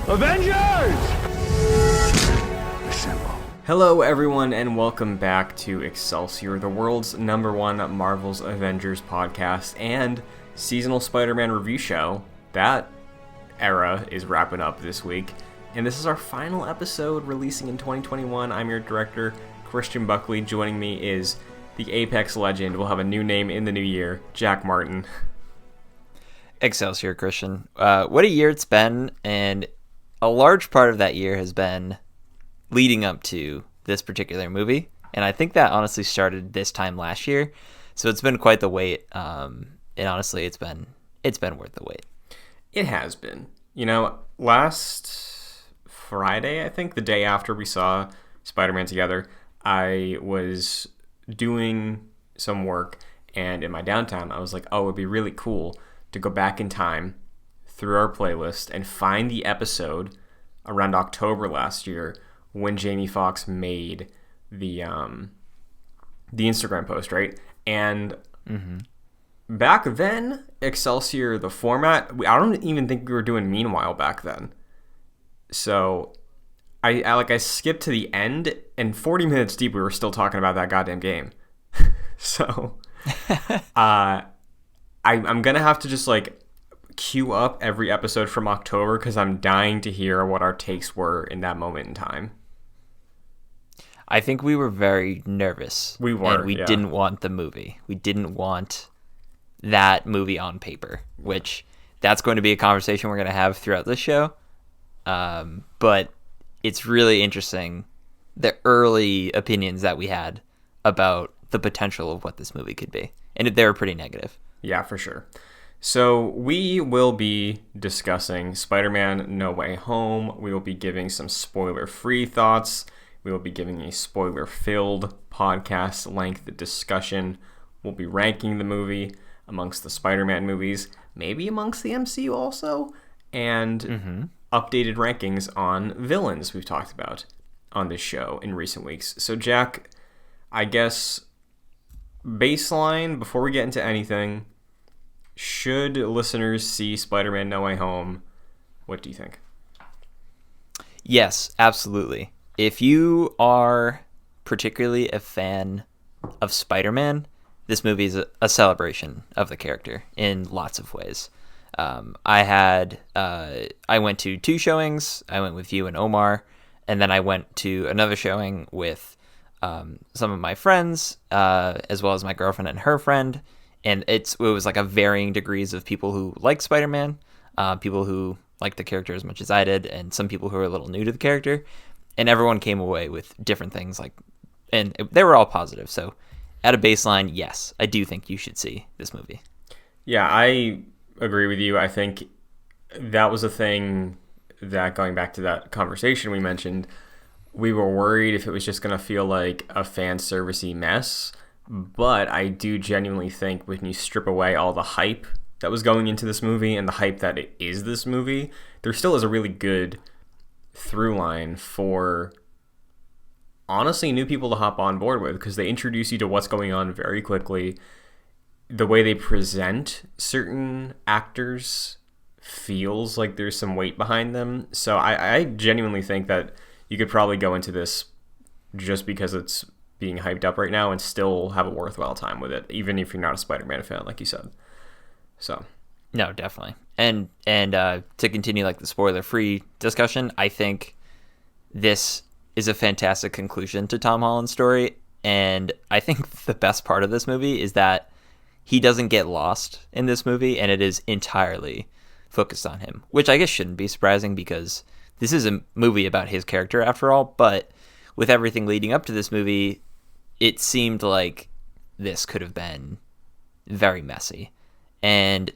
Avengers! Assemble. Hello everyone and welcome back to Excelsior, the world's #1 Marvel's Avengers podcast and seasonal Spider-Man review show. That era is wrapping up this week, and this is our final episode releasing in 2021. I'm your director, Christian Buckley. Joining me is the Apex legend, we'll have a new name in the new year, Jack Martin. Excelsior, Christian. What a year it's been, and a large part of that year has been leading up to this particular movie, and I think that honestly started this time last year, so it's been quite the wait, and honestly it's been worth the wait. It has been. You know, last Friday, I think, the day after we saw Spider-Man together, I was doing some work, and in my downtime I was like, oh, it'd be really cool to go back in time through our playlist and find the episode around October last year when Jamie Foxx made the Instagram post, right? And back then, Excelsior, the format, I don't even think we were doing Meanwhile back then. So I skipped to the end, and 40 minutes deep we were still talking about that goddamn game. So I'm gonna have to just queue up every episode from October because I'm dying to hear what our takes were in that moment in time. I think we were very nervous. We were, and we didn't want the movie. We didn't want that movie on paper, which that's going to be a conversation we're going to have throughout this show. But it's really interesting, the early opinions that we had about the potential of what this movie could be. And they were pretty negative. Yeah, for sure. So we will be discussing Spider-Man No Way Home. We will be giving some spoiler-free thoughts. We will be giving a spoiler-filled podcast-length discussion. We'll be ranking the movie amongst the Spider-Man movies, maybe amongst the MCU also, and updated rankings on villains we've talked about on this show in recent weeks. So Jack, I guess baseline, before we get into anything, should listeners see Spider-Man No Way Home? What do you think? Yes, absolutely. If you are particularly a fan of Spider-Man, this movie is a celebration of the character in lots of ways. I went to 2 showings. I went with you and Omar, and then I went to another showing with some of my friends, as well as my girlfriend and her friend. And it was like a varying degrees of people who like Spider-Man, people who like the character as much as I did, and some people who are a little new to the character. And everyone came away with different things, and they were all positive. So at a baseline, yes, I do think you should see this movie. Yeah, I agree with you. I think that was a thing that, going back to that conversation we mentioned, we were worried if it was just going to feel like a fan servicey mess. But I do genuinely think when you strip away all the hype that was going into this movie and the hype that it is this movie, there still is a really good through line for, honestly, new people to hop on board with, because they introduce you to what's going on very quickly. The way they present certain actors feels like there's some weight behind them. So I genuinely think that you could probably go into this just because it's being hyped up right now and still have a worthwhile time with it, even if you're not a Spider-Man fan, like you said. So no, definitely. And to continue the spoiler-free discussion, I think this is a fantastic conclusion to Tom Holland's story, and I think the best part of this movie is that he doesn't get lost in this movie, and it is entirely focused on him, which I guess shouldn't be surprising because this is a movie about his character after all, but with everything leading up to this movie, it seemed like this could have been very messy. And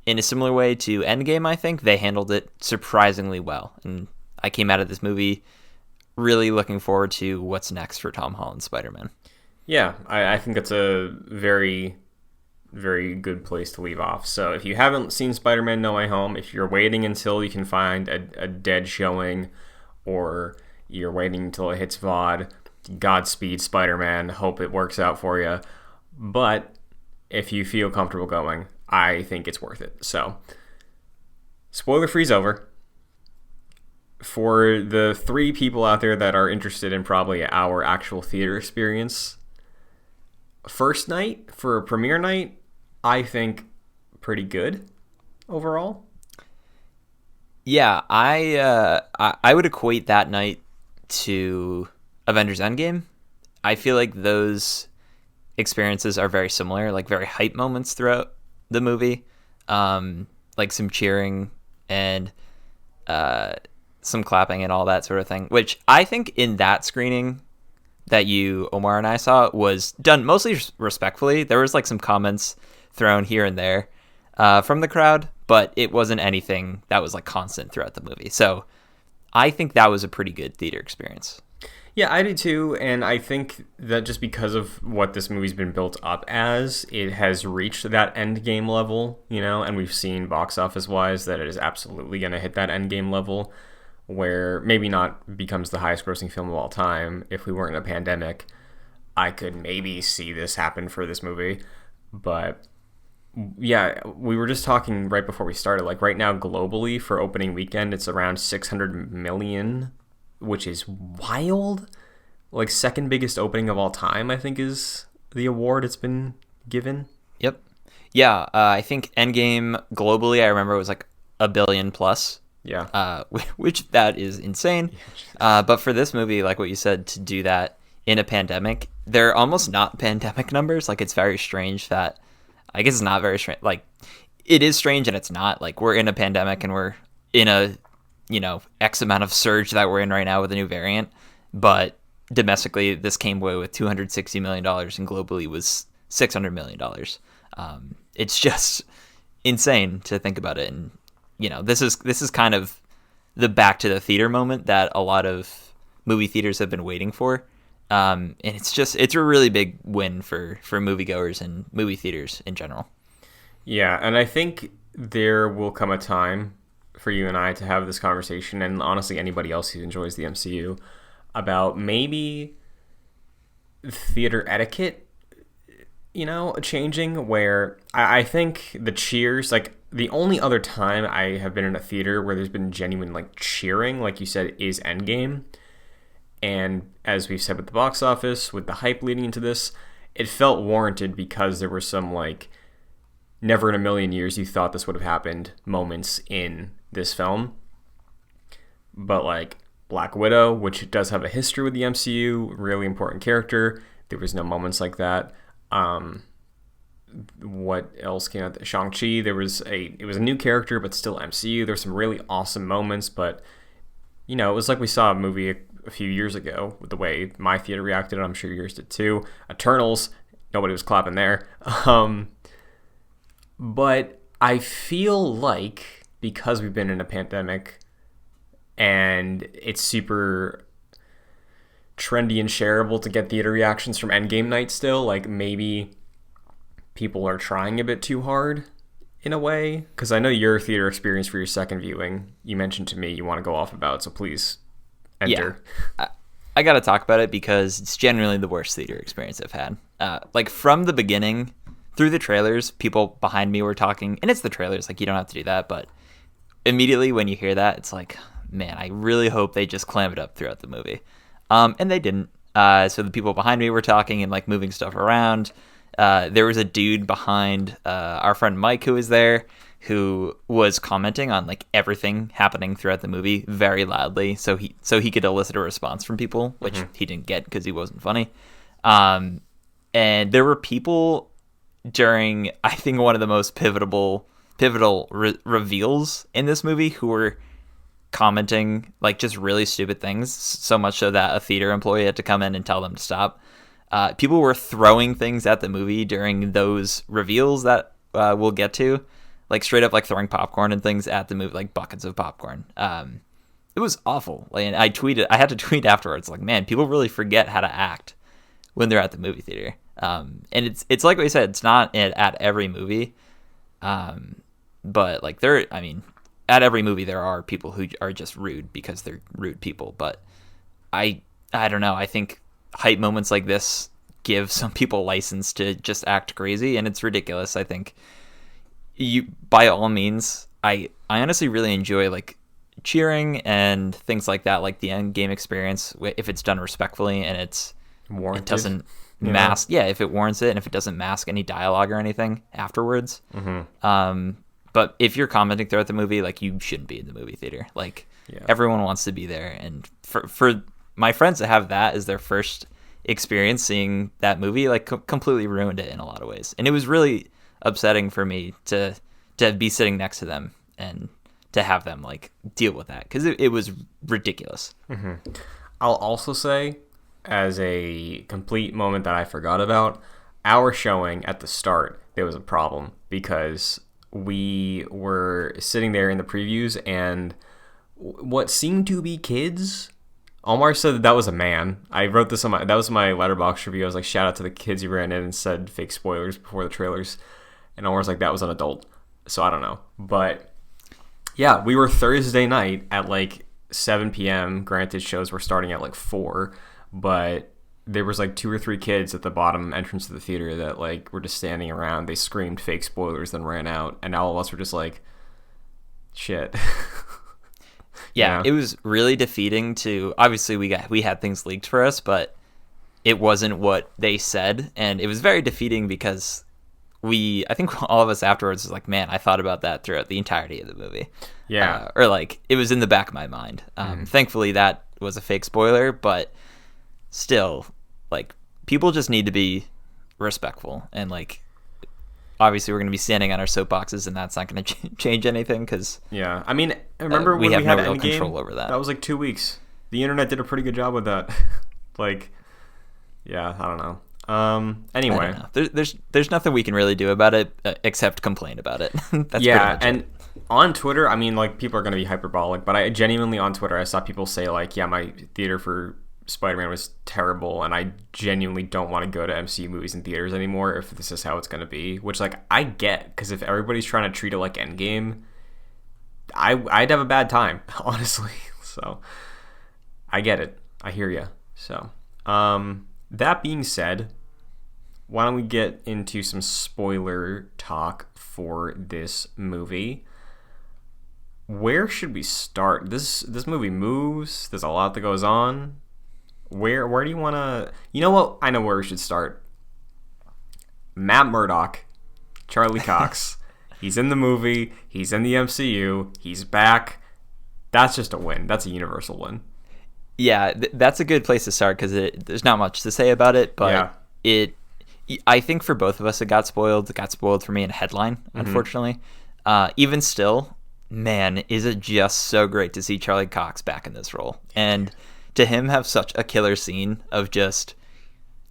in a similar way to Endgame, I think they handled it surprisingly well. And I came out of this movie really looking forward to what's next for Tom Holland's Spider-Man. Yeah, I think that's a very, very good place to leave off. So if you haven't seen Spider-Man No Way Home, if you're waiting until you can find a dead showing, or you're waiting until it hits VOD, Godspeed, Spider-Man. Hope it works out for you. But if you feel comfortable going, I think it's worth it. So, spoiler free's over. for the 3 people out there that are interested in probably our actual theater experience, first night for a premiere night, I think pretty good overall. Yeah, I would equate that night to Avengers Endgame. I feel like those experiences are very similar, like very hype moments throughout the movie, like some cheering and some clapping and all that sort of thing, which I think in that screening that you, Omar, and I saw was done mostly respectfully. There was like some comments thrown here and there from the crowd, but it wasn't anything that was like constant throughout the movie. So I think that was a pretty good theater experience. Yeah, I do too, and I think that just because of what this movie's been built up as, it has reached that end game level, and we've seen box office wise that it is absolutely going to hit that end game level, where maybe not becomes the highest grossing film of all time. If we weren't in a pandemic, I could maybe see this happen for this movie, but yeah, we were just talking right before we started, like right now globally for opening weekend, it's around 600 million, which is wild. Like second biggest opening of all time, I think, is the award it's been given. Yep. Yeah, I think Endgame globally, I remember it was like a billion plus. Yeah. Which that is insane. But for this movie, like what you said, to do that in a pandemic, they're almost not pandemic numbers. Like it's very strange that, I guess it's not very strange. Like it is strange and it's not. Like we're in a pandemic and we're in a, X amount of surge that we're in right now with a new variant. But domestically, this came away with $260 million and globally was $600 million. It's just insane to think about it. And, this is kind of the back to the theater moment that a lot of movie theaters have been waiting for. And it's a really big win for moviegoers and movie theaters in general. Yeah, and I think there will come a time for you and I to have this conversation, and honestly anybody else who enjoys the MCU, about maybe theater etiquette, changing, where I think the cheers, like the only other time I have been in a theater where there's been genuine like cheering, like you said, is Endgame. And as we've said with the box office, with the hype leading into this, it felt warranted because there were some like never in a million years you thought this would have happened moments in this film. But like Black Widow, which does have a history with the MCU, really important character, there was no moments like that. What else came out? Shang-Chi, it was a new character, but still MCU. There were some really awesome moments, but it was like we saw a movie a few years ago with the way my theater reacted, and I'm sure yours did too. Eternals, nobody was clapping there. But I feel like because we've been in a pandemic and it's super trendy and shareable to get theater reactions from Endgame night still, like maybe people are trying a bit too hard in a way. Because I know your theater experience for your second viewing, you mentioned to me you want to go off about, so please enter. Yeah. I got to talk about it because it's genuinely the worst theater experience I've had. Like from the beginning, through the trailers, people behind me were talking, and it's the trailers, like you don't have to do that, but immediately when you hear that, it's like, man, I really hope they just clam it up throughout the movie. And they didn't. So the people behind me were talking and like moving stuff around. There was a dude behind our friend Mike who was there who was commenting on like everything happening throughout the movie very loudly, so he could elicit a response from people, which he didn't get because he wasn't funny. And there were people during, I think, one of the most pivotal reveals in this movie who were commenting like just really stupid things, so much so that a theater employee had to come in and tell them to stop. People were throwing things at the movie during those reveals that we'll get to, like straight up like throwing popcorn and things at the movie, like buckets of popcorn. It was awful. Like, I had to tweet afterwards, like, man, people really forget how to act when they're at the movie theater. And it's like we said, it's not at every movie. But like at every movie there are people who are just rude because they're rude people. But I don't know. I think hype moments like this give some people license to just act crazy, and it's ridiculous. I think by all means, I honestly really enjoy like cheering and things like that, like the end game experience, if it's done respectfully and it doesn't mask, if it warrants it and if it doesn't mask any dialogue or anything afterwards. But if you're commenting throughout the movie, like, you shouldn't be in the movie theater. Like, everyone wants to be there, and for my friends to have that as their first experience seeing that movie, like, completely ruined it in a lot of ways. And it was really upsetting for me to be sitting next to them and to have them, like, deal with that, because it was ridiculous. I'll also say, as a complete moment that I forgot about, our showing at the start, there was a problem because we were sitting there in the previews, and what seemed to be kids, Omar said that was a man. I wrote this that was my Letterboxd review. I was like, shout out to the kids who ran in and said fake spoilers before the trailers, and Omar's like, that was an adult. So I don't know, but yeah, we were Thursday night at like 7 p.m. Granted, shows were starting at like 4, but there was like 2 or 3 kids at the bottom entrance of the theater that like were just standing around. They screamed fake spoilers, then ran out, and all of us were just like, shit. Yeah, it was really defeating to, obviously we had things leaked for us, but it wasn't what they said, and it was very defeating because I think all of us afterwards was like, man, I thought about that throughout the entirety of the movie. Yeah. Or like, it was in the back of my mind. Thankfully that was a fake spoiler, but still, like, people just need to be respectful, and like, obviously we're going to be standing on our soapboxes, and that's not going to change anything, because I mean, remember when we had no real control over that. That was like 2 weeks. The internet did a pretty good job with that. Like, I don't know. Anyway, there's nothing we can really do about it except complain about it. That's and on Twitter, I mean, like, people are going to be hyperbolic, but I genuinely, on Twitter, I saw people say like, my theater for Spider-Man was terrible, and I genuinely don't want to go to MCU movies in theaters anymore if this is how it's going to be, which, like, I get, because if everybody's trying to treat it like Endgame, I'd have a bad time, honestly. So I get it. I hear you. So that being said, why don't we get into some spoiler talk for this movie? Where should we start? This movie moves. There's a lot that goes on. Where do you want to... You know what? I know where we should start. Matt Murdock, Charlie Cox. He's in the movie. He's in the MCU. He's back. That's just a win. That's a universal win. Yeah, that's a good place to start, because there's not much to say about it, but I think for both of us, it got spoiled. It got spoiled for me in a headline, unfortunately. Even still, man, is it just so great to see Charlie Cox back in this role. And to him have such a killer scene of just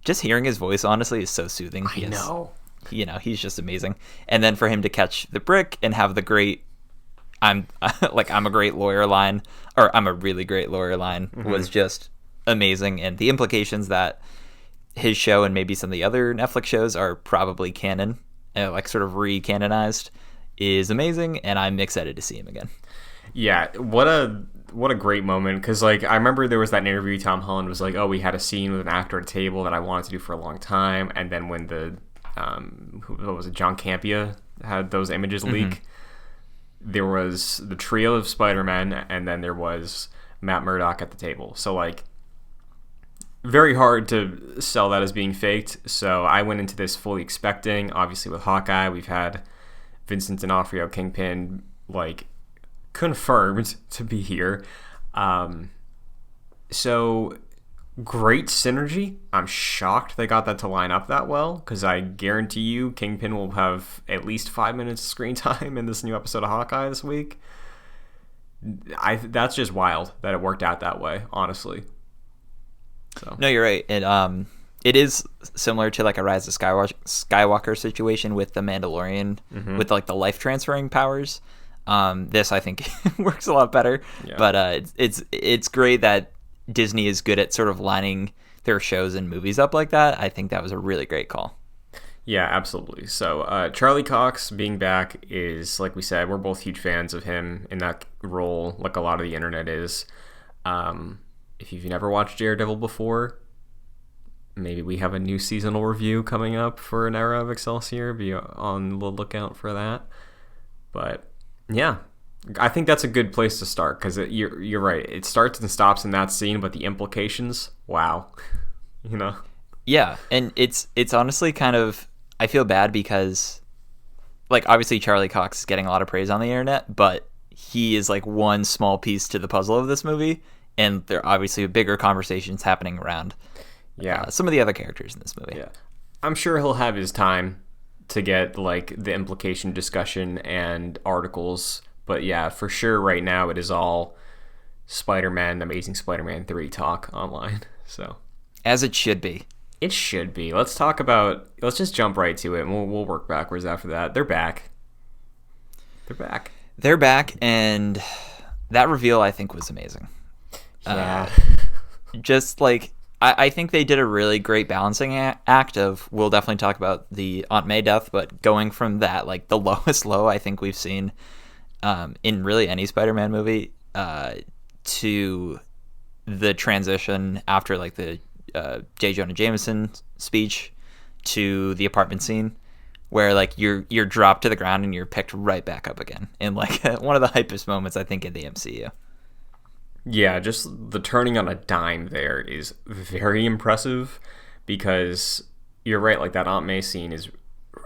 hearing his voice, honestly, is so soothing. I know. He's just amazing. And then for him to catch the brick and have the great, I'm a great lawyer line, or I'm a really great lawyer line, was just amazing. And the implications that his show and maybe some of the other Netflix shows are probably canon, like sort of re-canonized, is amazing. And I'm excited to see him again. Yeah, what a great moment, because like I remember there was that interview Tom Holland was like, oh, we had a scene with an actor at a table that I wanted to do for a long time, and then when the what was it, John Campea had those images leak, there was the trio of Spider-Man, and then there was Matt Murdock at the table. So like, very hard to sell that as being faked. So I went into this fully expecting. Obviously with Hawkeye, we've had Vincent D'Onofrio, Kingpin, like, confirmed to be here. So great synergy. I'm shocked they got that to line up that well, because I guarantee you Kingpin will have at least 5 minutes of screen time in this new episode of Hawkeye this week. That's just wild that it worked out that way, honestly. So. No, you're right. It is similar to like a Rise of Skywalker situation with the Mandalorian, with like the life transferring powers. This, I think, works a lot better. Yeah. But it's great that Disney is good at sort of lining their shows and movies up like that. I think that was a really great call. Yeah, absolutely. So Charlie Cox being back is, like we said, we're both huge fans of him in that role, like a lot of the internet is. If you've never watched Daredevil before, maybe we have a new seasonal review coming up for an era of Excelsior. Be on the lookout for that. But yeah, I think that's a good place to start because you're right. It starts and stops in that scene, but the implications, wow, you know. Yeah, and it's honestly kind of, I feel bad because, like, obviously Charlie Cox is getting a lot of praise on the internet, but he is like one small piece to the puzzle of this movie, and there are obviously bigger conversations happening around some of the other characters in this movie. Yeah, I'm sure he'll have his time to get like the implication discussion and articles, but yeah, for sure right now it is all Spider-Man, Amazing Spider-Man 3 talk online. So as it should be. It should be. Let's just jump right to it, and we'll work backwards after that. They're back. They're back, and that reveal I think was amazing. Yeah. Just like, I think they did a really great balancing act of, we'll definitely talk about the Aunt May death, but going from that, like the lowest low I think we've seen in really any Spider-Man movie, to the transition after like the J. Jonah Jameson speech to the apartment scene, where like you're dropped to the ground and you're picked right back up again, in like one of the hypest moments I think in the MCU. Yeah, just the turning on a dime there is very impressive, because you're right, like that Aunt May scene is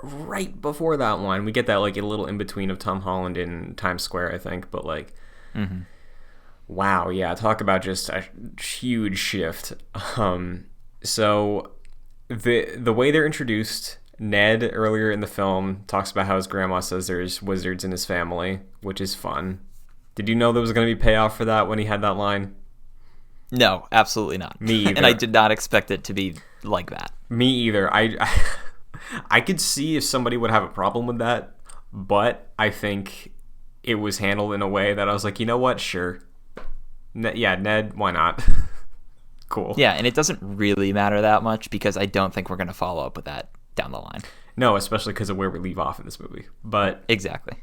right before that one. We get that like a little in between of Tom Holland in Times Square, I think, but like wow, yeah, talk about just a huge shift. So the way they're introduced, Ned earlier in the film talks about how his grandma says there's wizards in his family, which is fun. Did you know there was going to be payoff for that when he had that line? No, absolutely not. Me either. And I did not expect it to be like that. Me either. I could see if somebody would have a problem with that, but I think it was handled in a way that I was like, you know what? Sure. Ned, why not? Cool. Yeah, and it doesn't really matter that much because I don't think we're going to follow up with that down the line. No, especially because of where we leave off in this movie. But exactly.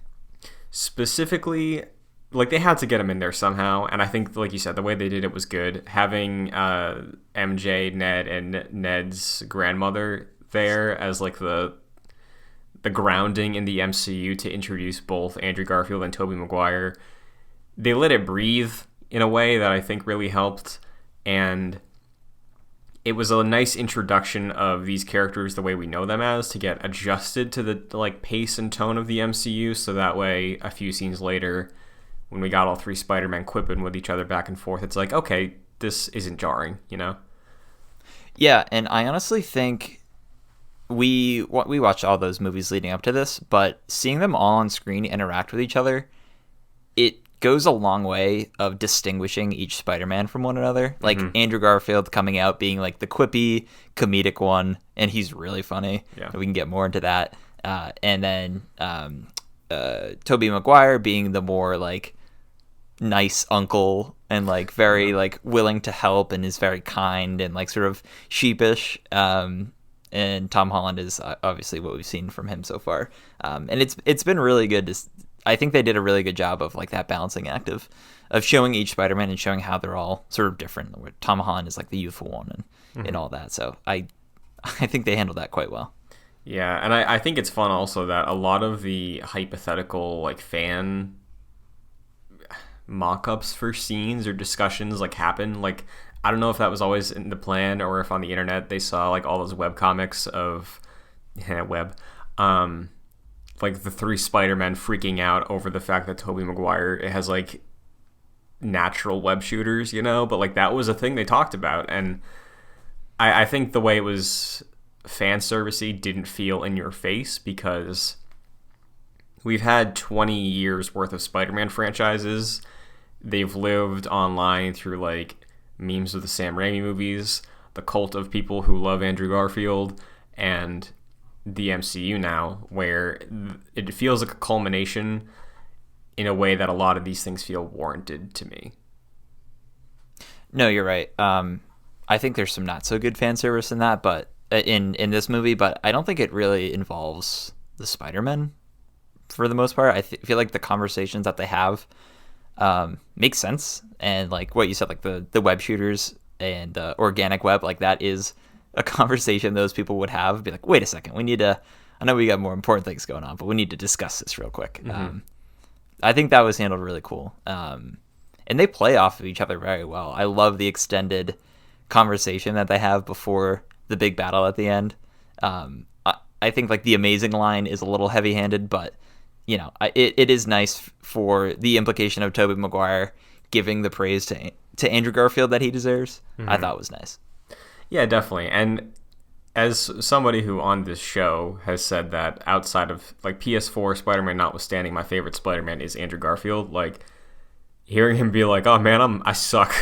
Specifically, like, they had to get him in there somehow, and I think, like you said, the way they did it was good. Having MJ, Ned, and Ned's grandmother there as like the grounding in the MCU to introduce both Andrew Garfield and Tobey Maguire. They let it breathe in a way that I think really helped, and it was a nice introduction of these characters the way we know them as, to get adjusted to the like pace and tone of the MCU, so that way a few scenes later, when we got all three Spider-Men quipping with each other back and forth, it's like, okay, this isn't jarring, you know? Yeah, and I honestly think we watched all those movies leading up to this, but seeing them all on screen interact with each other, it goes a long way of distinguishing each Spider-Man from one another. Like Andrew Garfield coming out being like the quippy, comedic one, and he's really funny. Yeah. We can get more into that. And then Tobey Maguire being the more like nice uncle and like very like willing to help and is very kind and like sort of sheepish. And Tom Holland is obviously what we've seen from him so far. And it's been really good to. I think they did a really good job of like that balancing act of showing each Spider-Man and showing how they're all sort of different. Where Tom Holland is like the youthful one and all that. So I think they handled that quite well. Yeah, and I think it's fun also that a lot of the hypothetical like fan mock-ups for scenes or discussions like happen. Like, I don't know if that was always in the plan or if on the internet they saw like all those web comics of like the three Spider-Men freaking out over the fact that Tobey Maguire, it has like natural web shooters, you know, but like that was a thing they talked about. And I think the way it was fan servicey didn't feel in your face, because we've had 20 years worth of Spider-Man franchises. They've lived online through like memes of the Sam Raimi movies, the cult of people who love Andrew Garfield, and the MCU now, where it feels like a culmination in a way that a lot of these things feel warranted to me. No, you're right. I think there's some not so good fan service in that, but in this movie, but I don't think it really involves the Spider-Man for the most part. I feel like the conversations that they have make sense, and like what you said, like the web shooters and the organic web, like that is a conversation those people would have. Be like, wait a second, we need to. I know we got more important things going on, but we need to discuss this real quick. I think that was handled really cool. And they play off of each other very well. I love the extended conversation that they have before the big battle at the end. I think like the amazing line is a little heavy-handed, but it is nice for the implication of Tobey Maguire giving the praise to Andrew Garfield that he deserves. I thought was nice. Yeah, definitely. And as somebody who on this show has said that outside of like PS4 Spider-Man notwithstanding, my favorite Spider-Man is Andrew Garfield, like hearing him be like, "Oh man, I suck."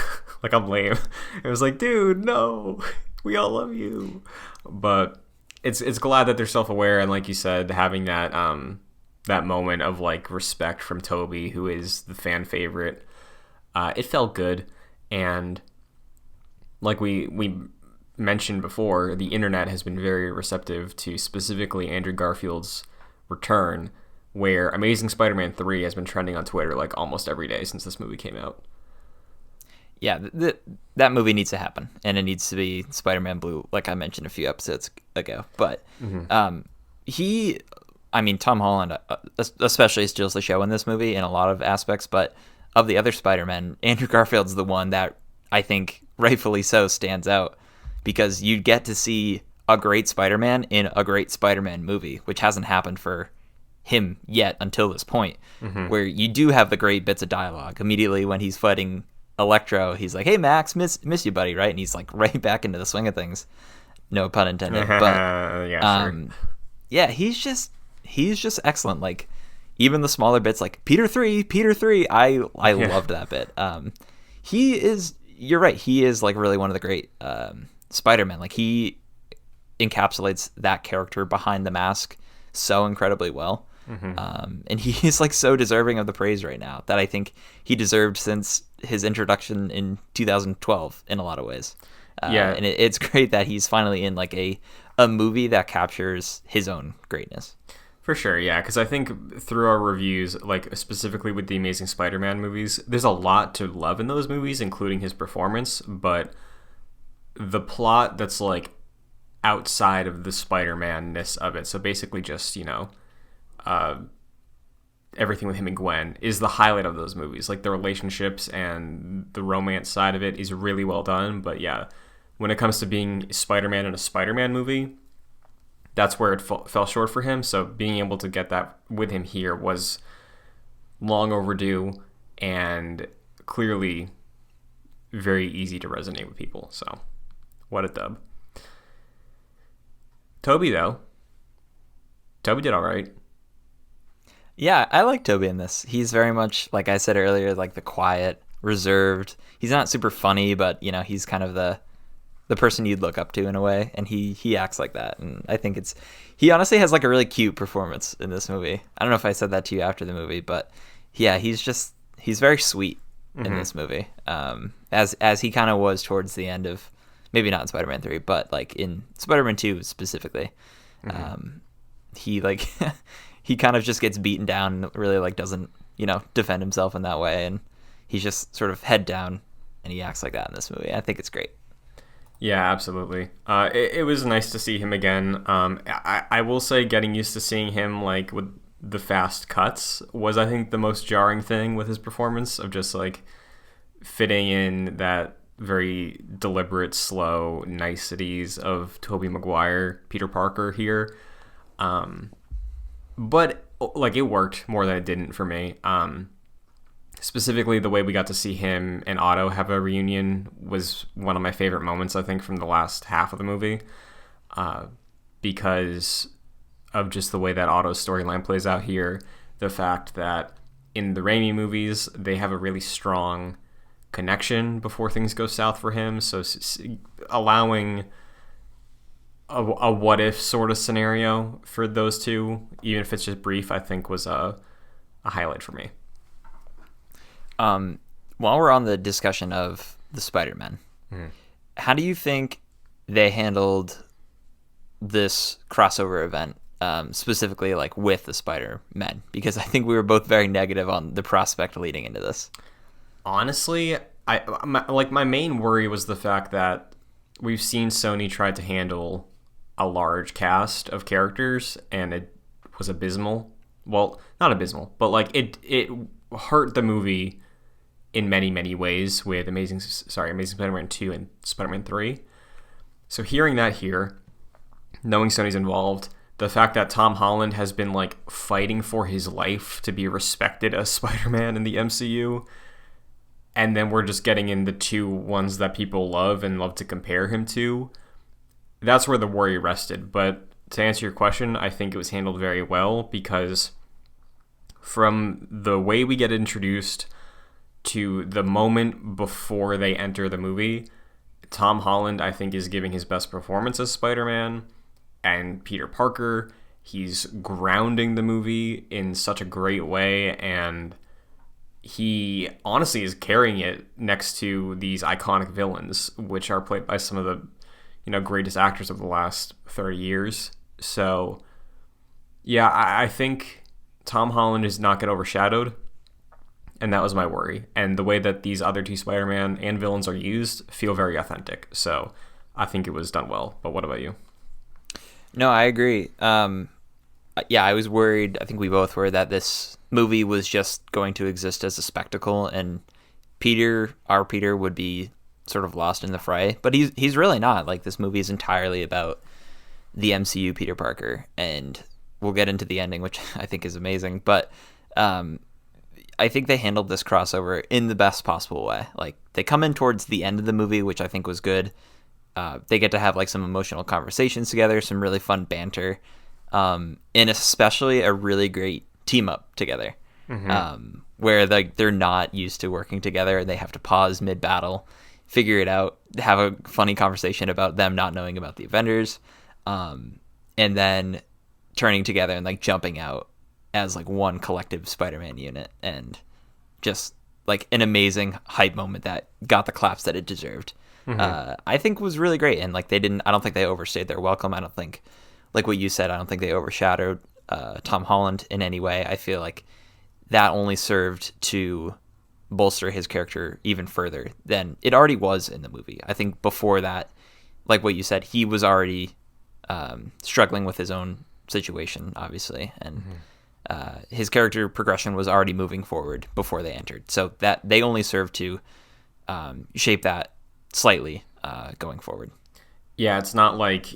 Like I'm lame. It was like, dude, no. We all love you. But it's glad that they're self-aware, and like you said, having that that moment of like respect from Tobey, who is the fan favorite. It felt good, and like we mentioned before, the internet has been very receptive to specifically Andrew Garfield's return, where Amazing Spider-Man 3 has been trending on Twitter like almost every day since this movie came out. Yeah, that movie needs to happen, and it needs to be Spider-Man Blue, like I mentioned a few episodes ago. But Tom Holland especially steals the show in this movie in a lot of aspects, but of the other Spider-Men, Andrew Garfield's the one that I think rightfully so stands out, because you get to see a great Spider-Man in a great Spider-Man movie, which hasn't happened for him yet until this point, where you do have the great bits of dialogue. Immediately when he's fighting Electro, he's like, "Hey Max, miss you, buddy," right? And he's like right back into the swing of things. No pun intended. But yeah, he's just excellent. Like even the smaller bits, like Peter 3, I loved that bit. You're right, he is like really one of the great Spider-Man. Like he encapsulates that character behind the mask so incredibly well. And he is like so deserving of the praise right now that I think he deserved since his introduction in 2012 in a lot of ways. And it's great that he's finally in like a movie that captures his own greatness. For sure, yeah, because I think through our reviews, like specifically with the Amazing Spider-Man movies, there's a lot to love in those movies, including his performance, but the plot that's like outside of the Spider-Man-ness of it, so basically just, everything with him and Gwen is the highlight of those movies. Like the relationships and the romance side of it is really well done, but yeah, when it comes to being Spider-Man in a Spider-Man movie, that's where it fell short for him. So being able to get that with him here was long overdue and clearly very easy to resonate with people. So what a dub. Tobey, though. Tobey did all right. Yeah, I like Tobey in this. He's very much, like I said earlier, like the quiet, reserved. He's not super funny, but, he's kind of the person you'd look up to in a way, and he acts like that. And I think he honestly has like a really cute performance in this movie. I don't know if I said that to you after the movie, but yeah, he's very sweet in this movie. As he kind of was towards the end of, maybe not in Spider-Man 3, but like in Spider-Man 2 specifically. He like he kind of just gets beaten down and really like doesn't, defend himself in that way, and he's just sort of head down, and he acts like that in this movie. I think it's great. Yeah, absolutely. It was nice to see him again. I will say getting used to seeing him like with the fast cuts was, I think, the most jarring thing with his performance, of just like fitting in that very deliberate, slow niceties of Tobey Maguire, Peter Parker here. But like it worked more than it didn't for me. Specifically, the way we got to see him and Otto have a reunion was one of my favorite moments, I think, from the last half of the movie, because of just the way that Otto's storyline plays out here. The fact that in the Raimi movies, they have a really strong connection before things go south for him. So allowing a what-if sort of scenario for those two, even if it's just brief, I think was a highlight for me. While we're on the discussion of the Spider-Man, how do you think they handled this crossover event, specifically like with the Spider-Men? Because I think we were both very negative on the prospect leading into this. Honestly, my main worry was the fact that we've seen Sony try to handle a large cast of characters, and it was abysmal Well, not abysmal, but like it hurt the movie in many, many ways with Amazing Spider-Man 2 and Spider-Man 3. So hearing that here, knowing Sony's involved, the fact that Tom Holland has been like fighting for his life to be respected as Spider-Man in the MCU, and then we're just getting in the two ones that people love and love to compare him to, that's where the worry rested. But to answer your question, I think it was handled very well, because from the way we get introduced to the moment before they enter the movie, Tom Holland, I think, is giving his best performance as Spider-Man. And Peter Parker, he's grounding the movie in such a great way, and he honestly is carrying it next to these iconic villains, which are played by some of the, greatest actors of the last 30 years. So, yeah, I think Tom Holland is not get overshadowed, and that was my worry. And the way that these other two Spider-Man and villains are used feel very authentic. So I think it was done well. But what about you? No, I agree. Yeah, I was worried. I think we both were that this movie was just going to exist as a spectacle, and our Peter, would be sort of lost in the fray. But he's really not. Like, this movie is entirely about the MCU Peter Parker, and we'll get into the ending, which I think is amazing. But I think they handled this crossover in the best possible way. Like, they come in towards the end of the movie, which I think was good. They get to have like some emotional conversations together, some really fun banter, and especially a really great team up together, where they're not used to working together and they have to pause mid battle, figure it out, have a funny conversation about them not knowing about the Avengers, and then turning together and like jumping out as like one collective Spider-Man unit, and just like an amazing hype moment that got the claps that it deserved. I think was really great. And like I don't think they overstayed their welcome. I don't think, like what you said, I don't think they overshadowed Tom Holland in any way. I feel like that only served to bolster his character even further than it already was in the movie. I think before that, like what you said, he was already struggling with his own situation, obviously. And his character progression was already moving forward before they entered. So that they only served to shape that slightly going forward. Yeah, it's not like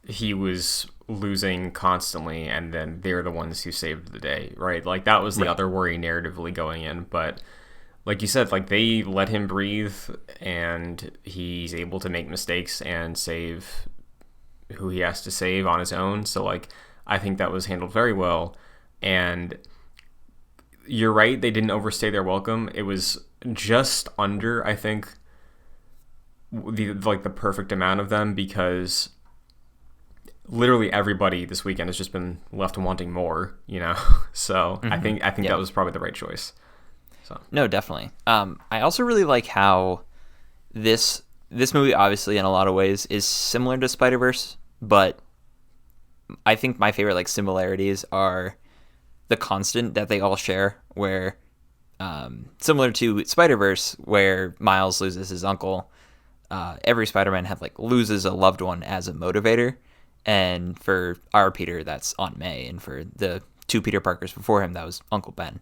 he was losing constantly and then they're the ones who saved the day, right? Like that was the other worry narratively going in. But like you said, like they let him breathe and he's able to make mistakes and save who he has to save on his own. So like I think that was handled very well. And you're right, they didn't overstay their welcome. It was just under, I think, the perfect amount of them, because literally everybody this weekend has just been left wanting more, So I think that was probably the right choice. So no, definitely. I also really like how this movie, obviously in a lot of ways, is similar to Spider-Verse, but I think my favorite like similarities are the constant that they all share, where similar to Spider-Verse, where Miles loses his uncle, every Spider-Man loses a loved one as a motivator. And for our Peter, that's Aunt May, and for the two Peter Parkers before him, that was Uncle Ben.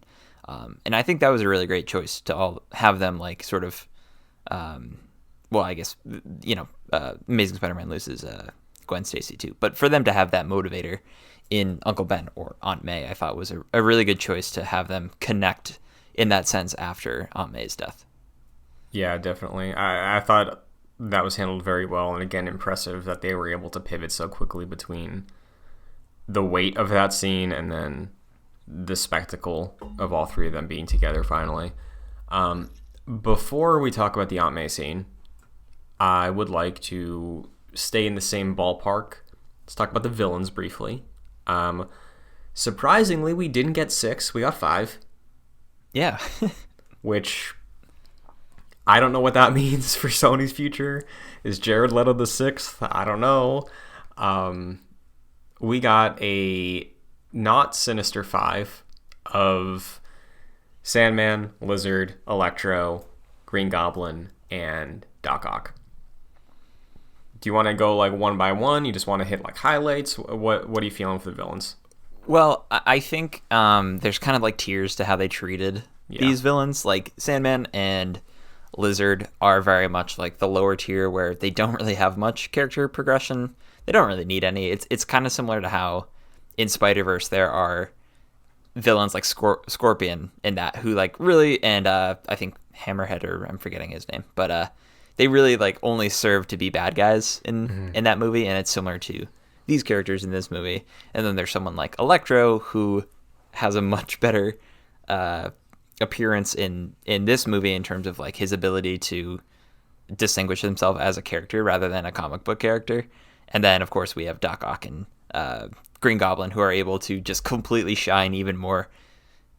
And I think that was a really great choice to all have them like sort of, I guess, Amazing Spider-Man loses Gwen Stacy too, but for them to have that motivator in Uncle Ben or Aunt May, I thought was a really good choice to have them connect in that sense after Aunt May's death. Yeah, definitely. I thought that was handled very well, and again, impressive that they were able to pivot so quickly between the weight of that scene and then the spectacle of all three of them being together finally. Before we talk about the Aunt May scene, I would like to stay in the same ballpark. Let's talk about the villains briefly. Surprisingly, we didn't get 6. We got 5. Yeah. Which I don't know what that means for Sony's future. Is Jared Leto the 6th? I don't know. We got a not Sinister 5 of Sandman, Lizard, Electro, Green Goblin, and Doc Ock. Do you want to go like one by one? You just want to hit like highlights? What are you feeling for the villains? Well, I think there's kind of like tiers to how they treated Yeah. these villains. Like Sandman and Lizard are very much like the lower tier where they don't really have much character progression. They don't really need any. It's kind of similar to how in Spider-Verse there are villains like Scorpion in that who like really, and I think Hammerhead, or I'm forgetting his name, but they really like only serve to be bad guys in that movie, and it's similar to these characters in this movie. And then there's someone like Electro who has a much better appearance in this movie in terms of like his ability to distinguish himself as a character rather than a comic book character. And then of course we have Doc Ock and Green Goblin, who are able to just completely shine even more,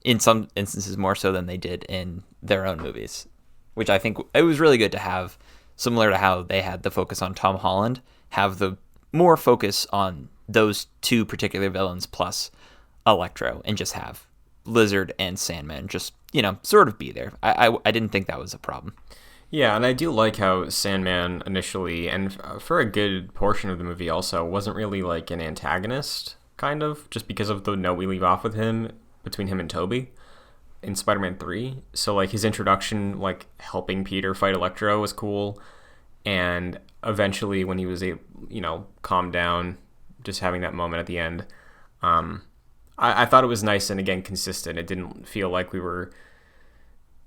in some instances more so than they did in their own movies, which I think it was really good to have, similar to how they had the focus on Tom Holland, have the more focus on those two particular villains plus Electro, and just have Lizard and Sandman just, sort of be there. I didn't think that was a problem. Yeah, and I do like how Sandman initially, and for a good portion of the movie also, wasn't really like an antagonist, kind of, just because of the note we leave off with him, between him and Toby in Spider-Man 3. So like his introduction, like helping Peter fight Electro was cool, and eventually when he was calmed down, just having that moment at the end, I thought it was nice and again consistent. It didn't feel like we were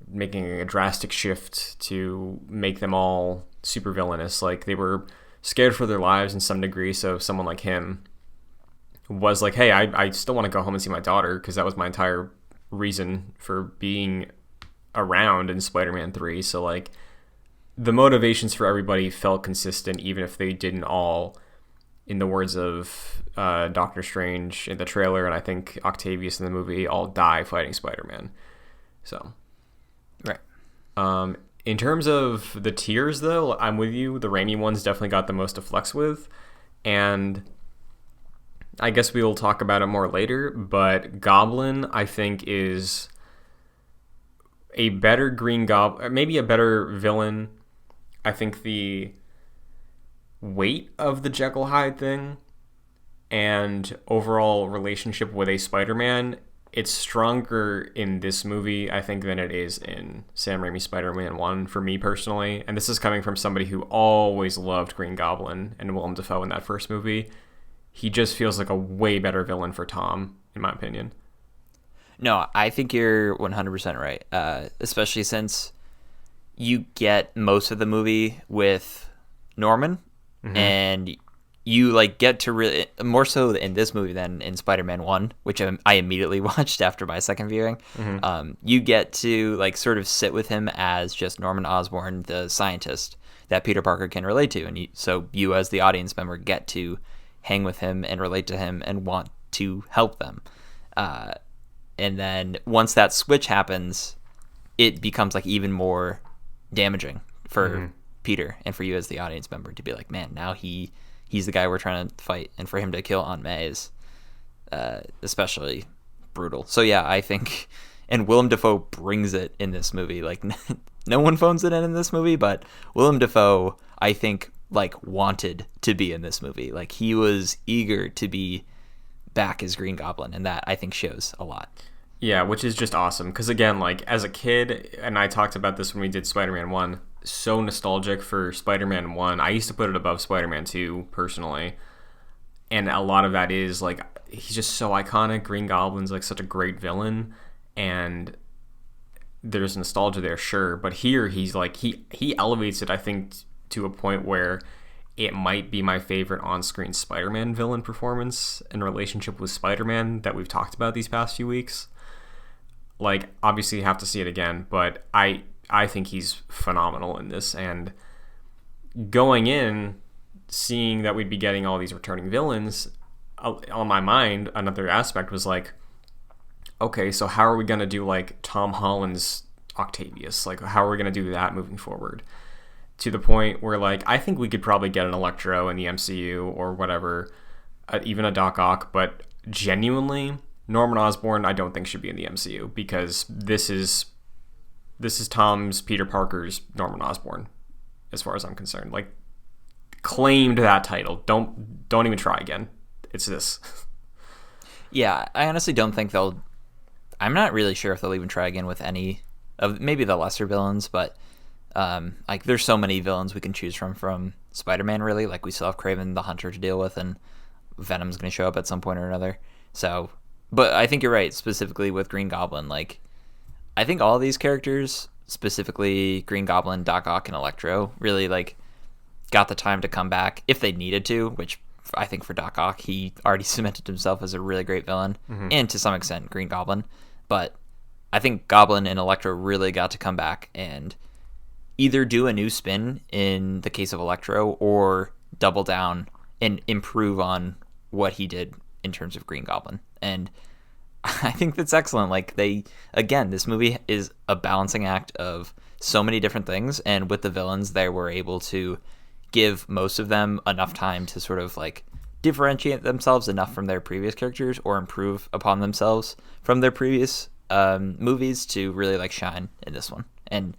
making a drastic shift to make them all super villainous. Like they were scared for their lives in some degree, so someone like him was like, hey, I still want to go home and see my daughter, because that was my entire reason for being around in Spider-Man 3. So like the motivations for everybody felt consistent, even if they didn't all, in the words of Doctor Strange in the trailer, and I think Octavius in the movie, all die fighting Spider-Man. So right. In terms of the tiers, though, I'm with you. The Raimi ones definitely got the most to flex with, and I guess we will talk about it more later, but Goblin, I think, is a better Green Goblin, maybe a better villain. I think the weight of the Jekyll Hyde thing and overall relationship with a Spider-Man, it's stronger in this movie, I think, than it is in Sam Raimi's Spider-Man 1, for me personally. And this is coming from somebody who always loved Green Goblin and Willem Dafoe in that first movie. He just feels like a way better villain for Tom, in my opinion. No, I think you're 100% right, especially since you get most of the movie with Norman, and you like get to really, more so in this movie than in Spider-Man 1, which I immediately watched after my second viewing. You get to like sort of sit with him as just Norman Osborn, the scientist that Peter Parker can relate to, and so you as the audience member get to hang with him and relate to him and want to help them. And then once that switch happens, it becomes like even more damaging for Peter and for you as the audience member to be like, man, now he's the guy we're trying to fight, and for him to kill Aunt May is especially brutal. So yeah, I think, and Willem Dafoe brings it in this movie. Like no one phones it in this movie, but Willem Dafoe, I think, like wanted to be in this movie. Like he was eager to be back as Green Goblin, and that I think shows a lot. Yeah, which is just awesome, because again, like as a kid, and I talked about this when we did Spider-Man 1, so nostalgic for Spider-Man 1. I used to put it above Spider-Man 2 personally, and a lot of that is like he's just so iconic. Green Goblin's like such a great villain, and there's nostalgia there, sure, but here he's like he elevates it, I think, to a point where it might be my favorite on-screen Spider-Man villain performance in relationship with Spider-Man that we've talked about these past few weeks. Like, obviously you have to see it again, but I think he's phenomenal in this. And going in, seeing that we'd be getting all these returning villains, on my mind, another aspect was like, okay, so how are we going to do like Tom Holland's Octavius? Like, how are we going to do that moving forward? To the point where, like, I think we could probably get an Electro in the MCU or whatever, even a Doc Ock, but genuinely, Norman Osborn I don't think should be in the MCU, because this is Tom's Peter Parker's Norman Osborn, as far as I'm concerned. Like, claimed that title. Don't even try again. It's this. Yeah, I honestly don't think they'll. I'm not really sure if they'll even try again with any of maybe the lesser villains, but like there's so many villains we can choose from Spider-Man. Really, like we still have Kraven the Hunter to deal with, and Venom's going to show up at some point or another. So, but I think you're right. Specifically with Green Goblin, like I think all of these characters, specifically Green Goblin, Doc Ock, and Electro, really like got the time to come back if they needed to, which I think for Doc Ock, he already cemented himself as a really great villain, and to some extent Green Goblin. But I think Goblin and Electro really got to come back and either do a new spin in the case of Electro or double down and improve on what he did in terms of Green Goblin. And I think that's excellent. Like this movie is a balancing act of so many different things, and with the villains, they were able to give most of them enough time to sort of like differentiate themselves enough from their previous characters or improve upon themselves from their previous movies to really like shine in this one. And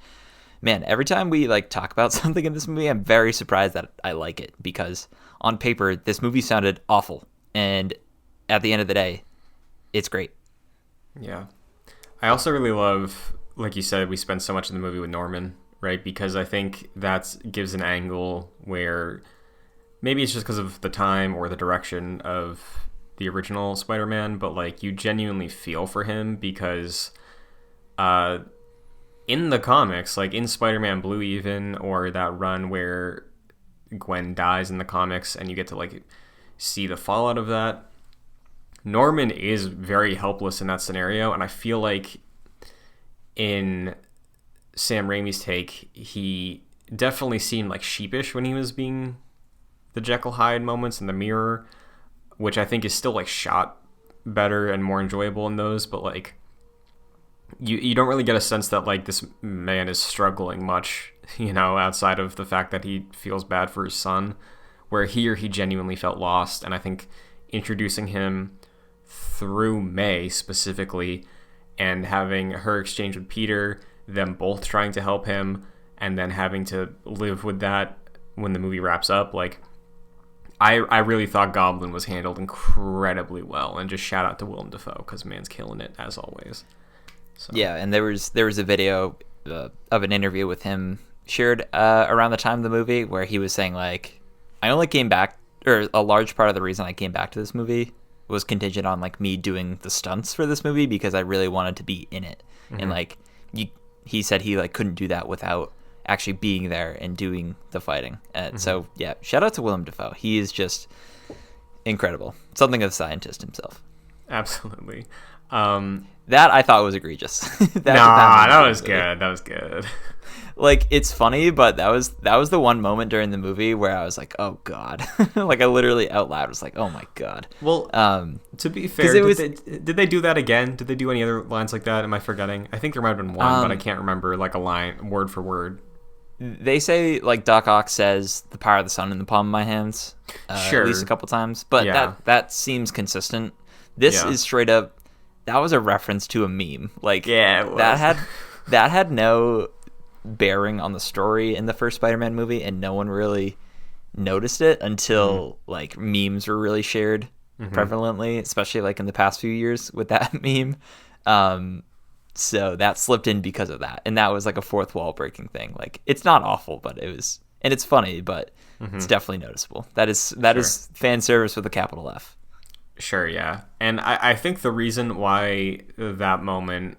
man, every time we like talk about something in this movie, I'm very surprised that I like it, because on paper this movie sounded awful, and at the end of the day, it's great. Yeah. I also really love, like you said, we spend so much of the movie with Norman, right? Because I think that gives an angle where maybe it's just because of the time or the direction of the original Spider-Man, but like you genuinely feel for him because in the comics, like in Spider-Man Blue even, or that run where Gwen dies in the comics and you get to like see the fallout of that, Norman is very helpless in that scenario, and I feel like in Sam Raimi's take, he definitely seemed like sheepish when he was being the Jekyll Hyde moments in the mirror, which I think is still like shot better and more enjoyable in those, but like you don't really get a sense that like this man is struggling much, you know, outside of the fact that he feels bad for his son, where here he genuinely felt lost. And I think introducing him through May specifically and having her exchange with Peter, them both trying to help him, and then having to live with that when the movie wraps up, like I really thought Goblin was handled incredibly well, and just shout out to Willem Dafoe because man's killing it as always. So. Yeah, and there was a video of an interview with him shared around the time of the movie where he was saying like, I only came back, or a large part of the reason I came back to this movie was contingent on like me doing the stunts for this movie because I really wanted to be in it, and like he said he like couldn't do that without actually being there and doing the fighting. And so yeah, shout out to Willem Dafoe. He is just incredible, something of a scientist himself. Absolutely. That I thought was egregious. that was good. That was good. Like, it's funny, but that was the one moment during the movie where I was like, oh god. Like I literally out loud was like, oh my god. Well, to be fair, did they do that again? Did they do any other lines like that? Am I forgetting? I think there might have been one, but I can't remember like a line word for word. They say like Doc Ock says the power of the sun in the palm of my hands, sure, at least a couple times, but that seems consistent. This is straight up. That was a reference to a meme. Like, yeah, it was. that had no bearing on the story in the first Spider-Man movie, and no one really noticed it until like memes were really shared prevalently, especially like in the past few years with that meme. So that slipped in because of that, and that was like a fourth wall breaking thing. Like, it's not awful, but it was, and it's funny, but it's definitely noticeable. That is fan service with a capital F. Sure, yeah. And I think the reason why that moment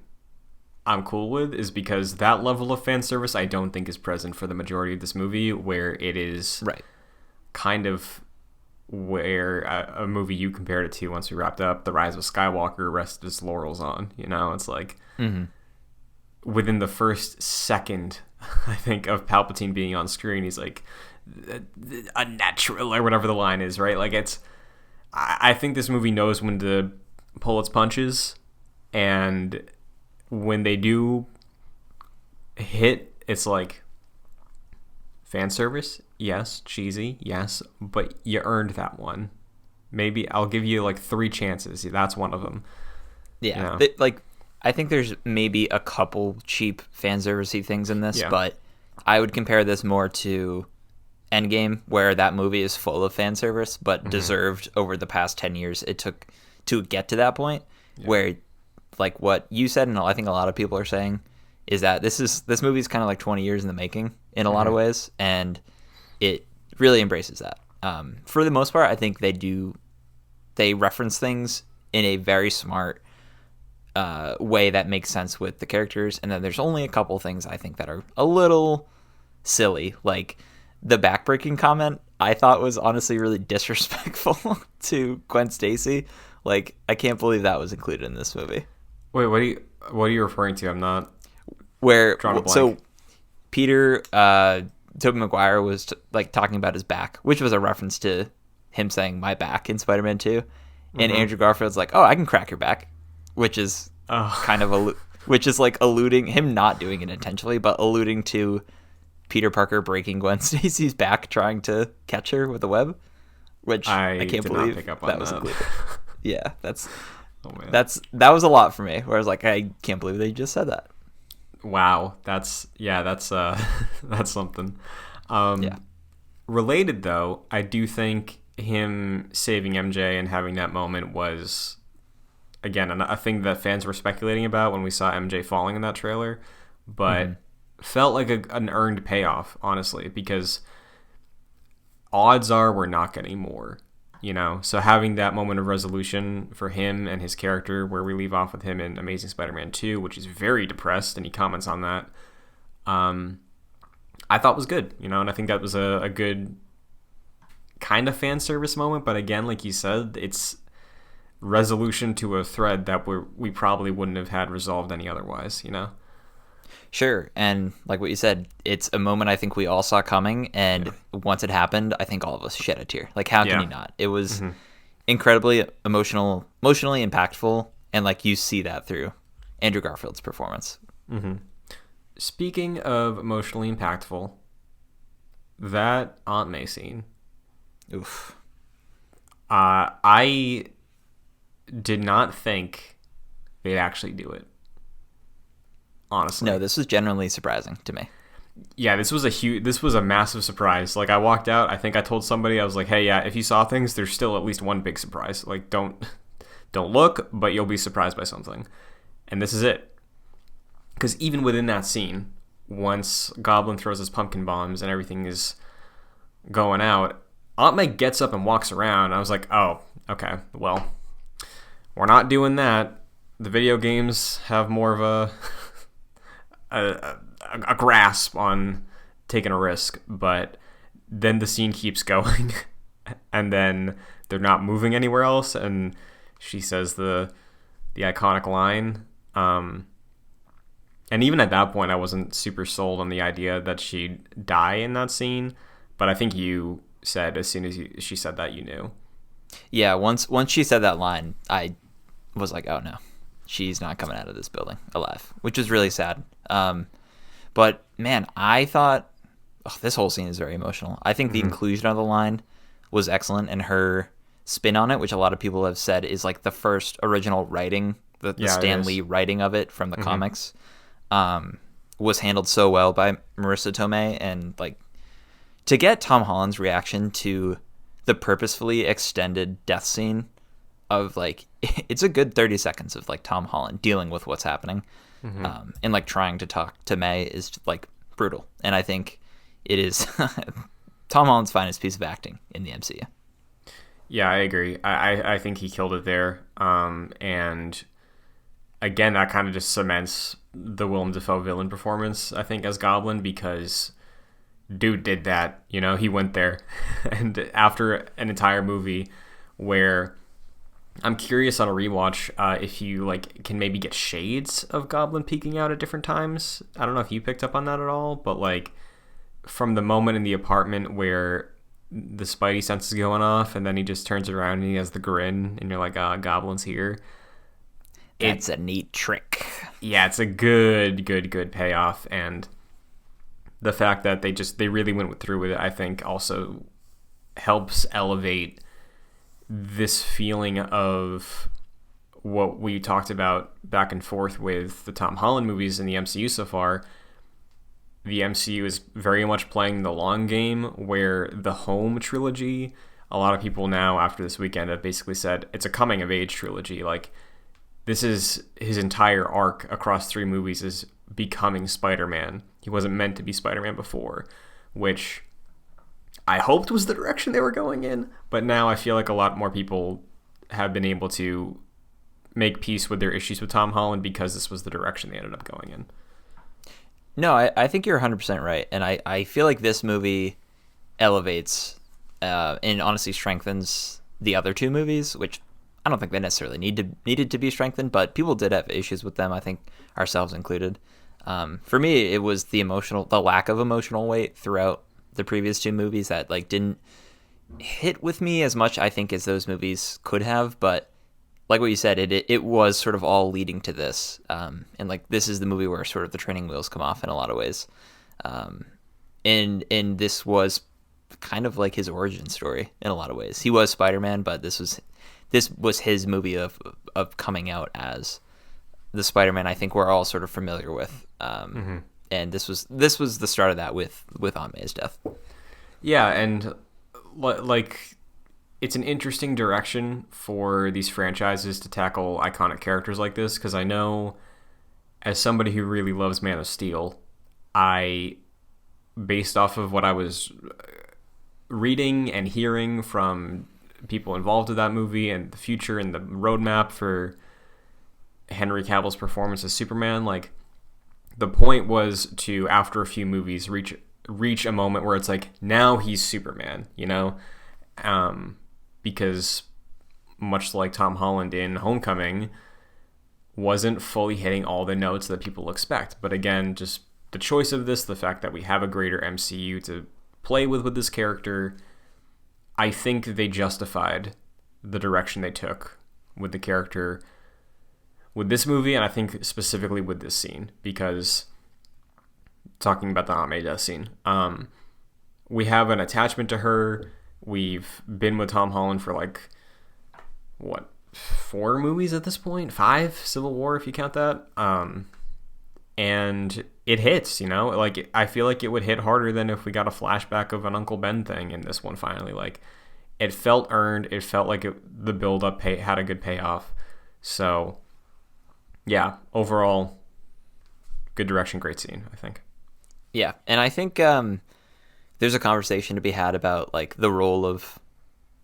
I'm cool with is because that level of fan service I don't think is present for the majority of this movie, where it is kind of where a movie you compared it to once we wrapped up, The Rise of Skywalker, rested its laurels on. You know, it's like within the first second, I think, of Palpatine being on screen, he's like, unnatural, or whatever the line is, right? Like, it's... I think this movie knows when to pull its punches, and when they do hit, it's like fan service, yes, cheesy, yes, but you earned that one. Maybe I'll give you like 3 chances. That's one of them. Yeah, you know? I think there's maybe a couple cheap fan servicey things in this, but I would compare this more to Endgame, where that movie is full of fan service, but deserved over the past 10 years it took to get to that point where, like what you said, and I think a lot of people are saying, is that this movie is kind of like 20 years in the making in a lot of ways, and it really embraces that. For the most part, I think they reference things in a very smart way that makes sense with the characters, and then there's only a couple things I think that are a little silly, like the backbreaking comment. I thought was honestly really disrespectful to Gwen Stacy. Like, I can't believe that was included in this movie. Wait, what are you referring to? I'm not drawing a blank. So Peter Tobey Maguire was talking about his back, which was a reference to him saying "my back" in Spider-Man 2, and Andrew Garfield's like, "Oh, I can crack your back," which is kind of alluding, him not doing it intentionally, but alluding to Peter Parker breaking Gwen Stacy's back trying to catch her with a web, which I can't believe pick up on that was included. Yeah, that was a lot for me. Where I was like, I can't believe they just said that. Wow, that's that's something. Related though, I do think him saving MJ and having that moment was, again, a thing that fans were speculating about when we saw MJ falling in that trailer, but felt like an earned payoff, honestly, because odds are we're not getting more, So having that moment of resolution for him and his character, where we leave off with him in Amazing Spider-Man 2, which is very depressed, and he comments on that, I thought was good, and I think that was a good kind of fan service moment. But again, like you said, it's resolution to a thread that we probably wouldn't have had resolved any otherwise, Sure, and like what you said, it's a moment I think we all saw coming, and once it happened, I think all of us shed a tear. Like, how can you not? It was incredibly emotionally impactful, and like you see that through Andrew Garfield's performance. Speaking of emotionally impactful, that Aunt May scene. Oof. I did not think they'd actually do it. Honestly. No, this was genuinely surprising to me. Yeah, this was a massive surprise. Like, I walked out, I think I told somebody, I was like, hey, yeah, if you saw things, there's still at least one big surprise. Like, don't look, but you'll be surprised by something. And this is it. Because even within that scene, once Goblin throws his pumpkin bombs and everything is going out, Aunt May gets up and walks around. I was like, oh, okay, well, we're not doing that. The video games have more of a grasp on taking a risk, but then the scene keeps going, and then they're not moving anywhere else, and she says the iconic line, and even at that point I wasn't super sold on the idea that she'd die in that scene, but I think you said as soon as she said that, you knew. Yeah, once she said that line, I was like, oh no, she's not coming out of this building alive, which is really sad. But man, I thought this whole scene is very emotional. I think the inclusion of the line was excellent, and her spin on it, which a lot of people have said is like the first original writing, the Stan Lee writing of it from the comics, was handled so well by Marissa Tomei. And like, to get Tom Holland's reaction to the purposefully extended death scene of like, it's a good 30 seconds of like Tom Holland dealing with what's happening, and like trying to talk to May is like brutal. And I think it is Tom Holland's finest piece of acting in the MCU. Yeah, I agree. I think he killed it there. And again, that kind of just cements the Willem Dafoe villain performance, I think, as Goblin, because dude did that, he went there. And after an entire movie where I'm curious on a rewatch if you like can maybe get shades of Goblin peeking out at different times. I don't know if you picked up on that at all, but like from the moment in the apartment where the Spidey sense is going off, and then he just turns around and he has the grin, and you're like, Goblin's here. It's a neat trick. Yeah, it's a good payoff, and the fact that they really went through with it, I think, also helps elevate this feeling of what we talked about back and forth with the Tom Holland movies in the MCU so far. The MCU is very much playing the long game, where the Home trilogy a lot of people now after this weekend have basically said it's a coming of age trilogy. Like, this is his entire arc across 3 movies is becoming Spider-Man. He wasn't meant to be Spider-Man before, which I hoped was the direction they were going in, but now I feel like a lot more people have been able to make peace with their issues with Tom Holland because this was the direction they ended up going in. No, I think you're 100% right. And I feel like this movie elevates and honestly strengthens the other 2 movies, which I don't think they necessarily needed to be strengthened, but people did have issues with them, I think ourselves included. For me, it was the lack of emotional weight throughout the previous 2 movies that like didn't hit with me as much, I think, as those movies could have. But like what you said, it was sort of all leading to this, and like this is the movie where sort of the training wheels come off in a lot of ways, and this was kind of like his origin story in a lot of ways. He was Spider-Man, but this was his movie of coming out as the Spider-Man I think we're all sort of familiar with, and this was the start of that with Aunt May's death. Yeah, and like, it's an interesting direction for these franchises to tackle iconic characters like this, because I know, as somebody who really loves Man of Steel, based off of what I was reading and hearing from people involved with that movie and the future and the roadmap for Henry Cavill's performance as Superman, like, the point was to, after a few movies, reach a moment where it's like, now he's Superman, you know? Because much like Tom Holland in Homecoming, wasn't fully hitting all the notes that people expect. But again, just the choice of this, the fact that we have a greater MCU to play with this character, I think they justified the direction they took with the character with this movie, and I think specifically with this scene, because talking about the Aunt May death scene, we have an attachment to her. We've been with Tom Holland for like, what, 4 movies at this point? 5? Civil War, if you count that. And it hits, you know? Like, I feel like it would hit harder than if we got a flashback of an Uncle Ben thing in this one finally. Like, it felt earned. It felt like the build-up had a good payoff. So, yeah, overall, good direction, great scene, I think. Yeah, and I think there's a conversation to be had about like the role of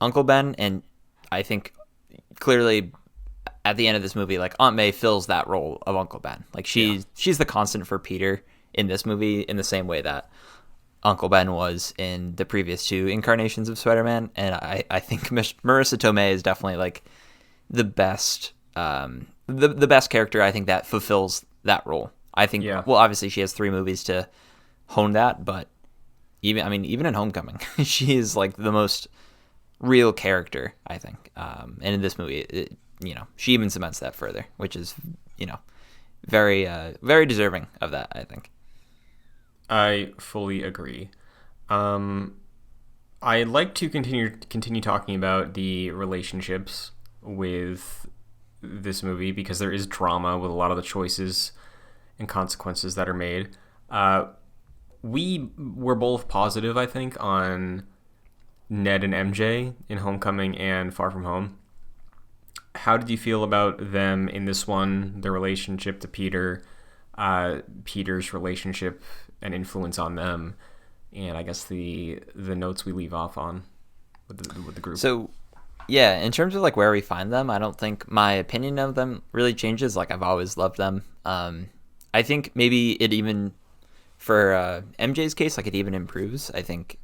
Uncle Ben, and I think clearly at the end of this movie, like Aunt May fills that role of Uncle Ben. Like she's the constant for Peter in this movie, in the same way that Uncle Ben was in the previous 2 incarnations of Spider-Man. And I think Marissa Tomei is definitely like the best the best character, I think, that fulfills that role. I think well, obviously she has 3 movies to hone that, but even in Homecoming, she is like the most real character, I think. And in this movie, she even cements that further, which is, very, very deserving of that, I think. I fully agree. I'd like to continue talking about the relationships with this movie, because there is drama with a lot of the choices and consequences that are made. We were both positive, I think, on Ned and MJ in Homecoming and Far From Home. How did you feel about them in this one, their relationship to Peter, Peter's relationship and influence on them, and I guess the notes we leave off on with the group? So, yeah, in terms of like where we find them, I don't think my opinion of them really changes. Like, I've always loved them. I think maybe it even, for MJ's case, like it even improves. I think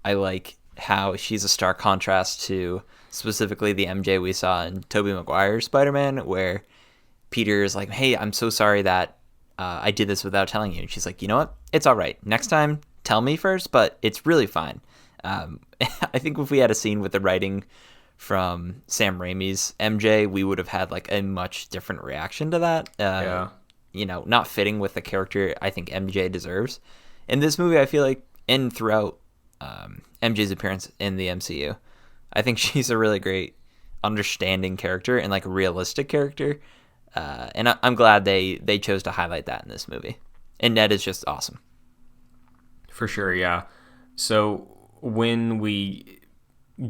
I like how she's a stark contrast to specifically the MJ we saw in Tobey Maguire's Spider-Man, where Peter is like, hey, I'm so sorry that I did this without telling you. And she's like, you know what? It's all right. Next time, tell me first, but it's really fine. I think if we had a scene with the writing from Sam Raimi's MJ, we would have had like a much different reaction to that. Not fitting with the character I think MJ deserves. In this movie, I feel like, and throughout MJ's appearance in the MCU, I think she's a really great, understanding character and like realistic character. And I'm glad they chose to highlight that in this movie. And Ned is just awesome. For sure, yeah. So when we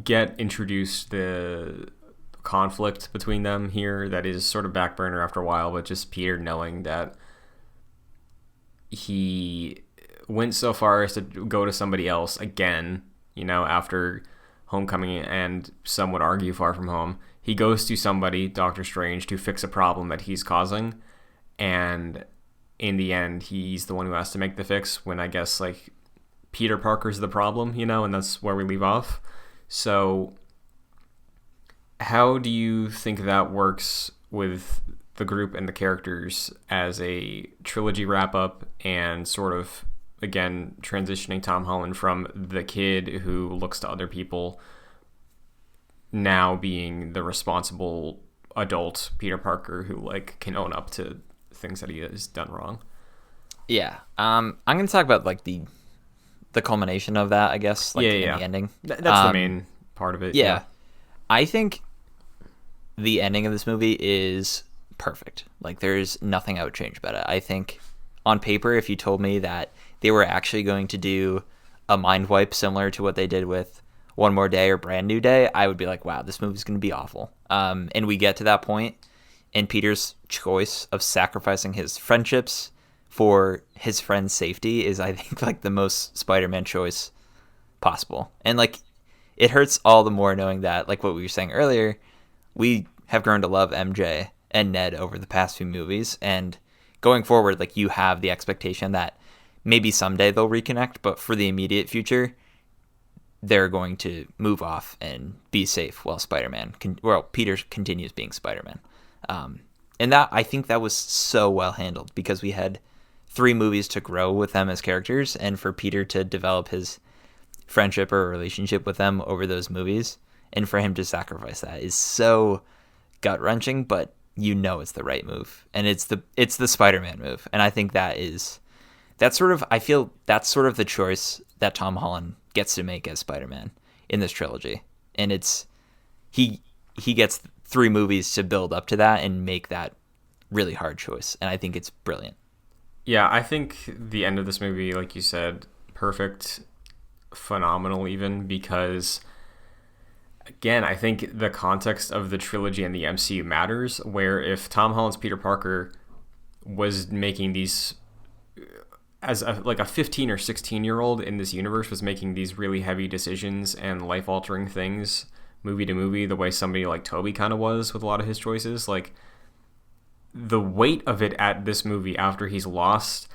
get introduced the conflict between them here that is sort of back burner after a while, but just Peter knowing that he went so far as to go to somebody else again, after Homecoming and some would argue Far From Home. He goes to somebody, Doctor Strange, to fix a problem that he's causing, and in the end, he's the one who has to make the fix when I guess, like, Peter Parker's the problem, and that's where we leave off. So how do you think that works with the group and the characters as a trilogy wrap-up and sort of, again, transitioning Tom Holland from the kid who looks to other people now being the responsible adult Peter Parker who, like, can own up to things that he has done wrong? Yeah. I'm going to talk about, like, the culmination of that, I guess, like, in the ending. That's the main part of it. Yeah. I think the ending of this movie is perfect. Like, there's nothing I would change about it. I think on paper, if you told me that they were actually going to do a mind wipe similar to what they did with One More Day or Brand New Day, I would be like, wow, this movie's going to be awful. And we get to that point, and Peter's choice of sacrificing his friendships for his friend's safety is, I think, like, the most Spider-Man choice possible. And, like, it hurts all the more knowing that, like what we were saying earlier, we have grown to love MJ and Ned over the past few movies, and going forward, like, you have the expectation that maybe someday they'll reconnect, but for the immediate future, they're going to move off and be safe while Peter continues being Spider-Man. And that, I think that was so well handled because we had 3 movies to grow with them as characters, and for Peter to develop his friendship or relationship with them over those movies, and for him to sacrifice that is so gut-wrenching, but it's the right move, and it's the Spider-Man move. And I think that's sort of the choice that Tom Holland gets to make as Spider-Man in this trilogy, and he gets 3 movies to build up to that and make that really hard choice, and I think it's brilliant. Yeah, I think the end of this movie, like you said, perfect, phenomenal even, because, again, I think the context of the trilogy and the MCU matters, where if Tom Holland's Peter Parker was making these, as a 15 or 16-year-old in this universe, was making these really heavy decisions and life-altering things movie to movie, the way somebody like Toby kind of was with a lot of his choices, like, the weight of it at this movie after he's lost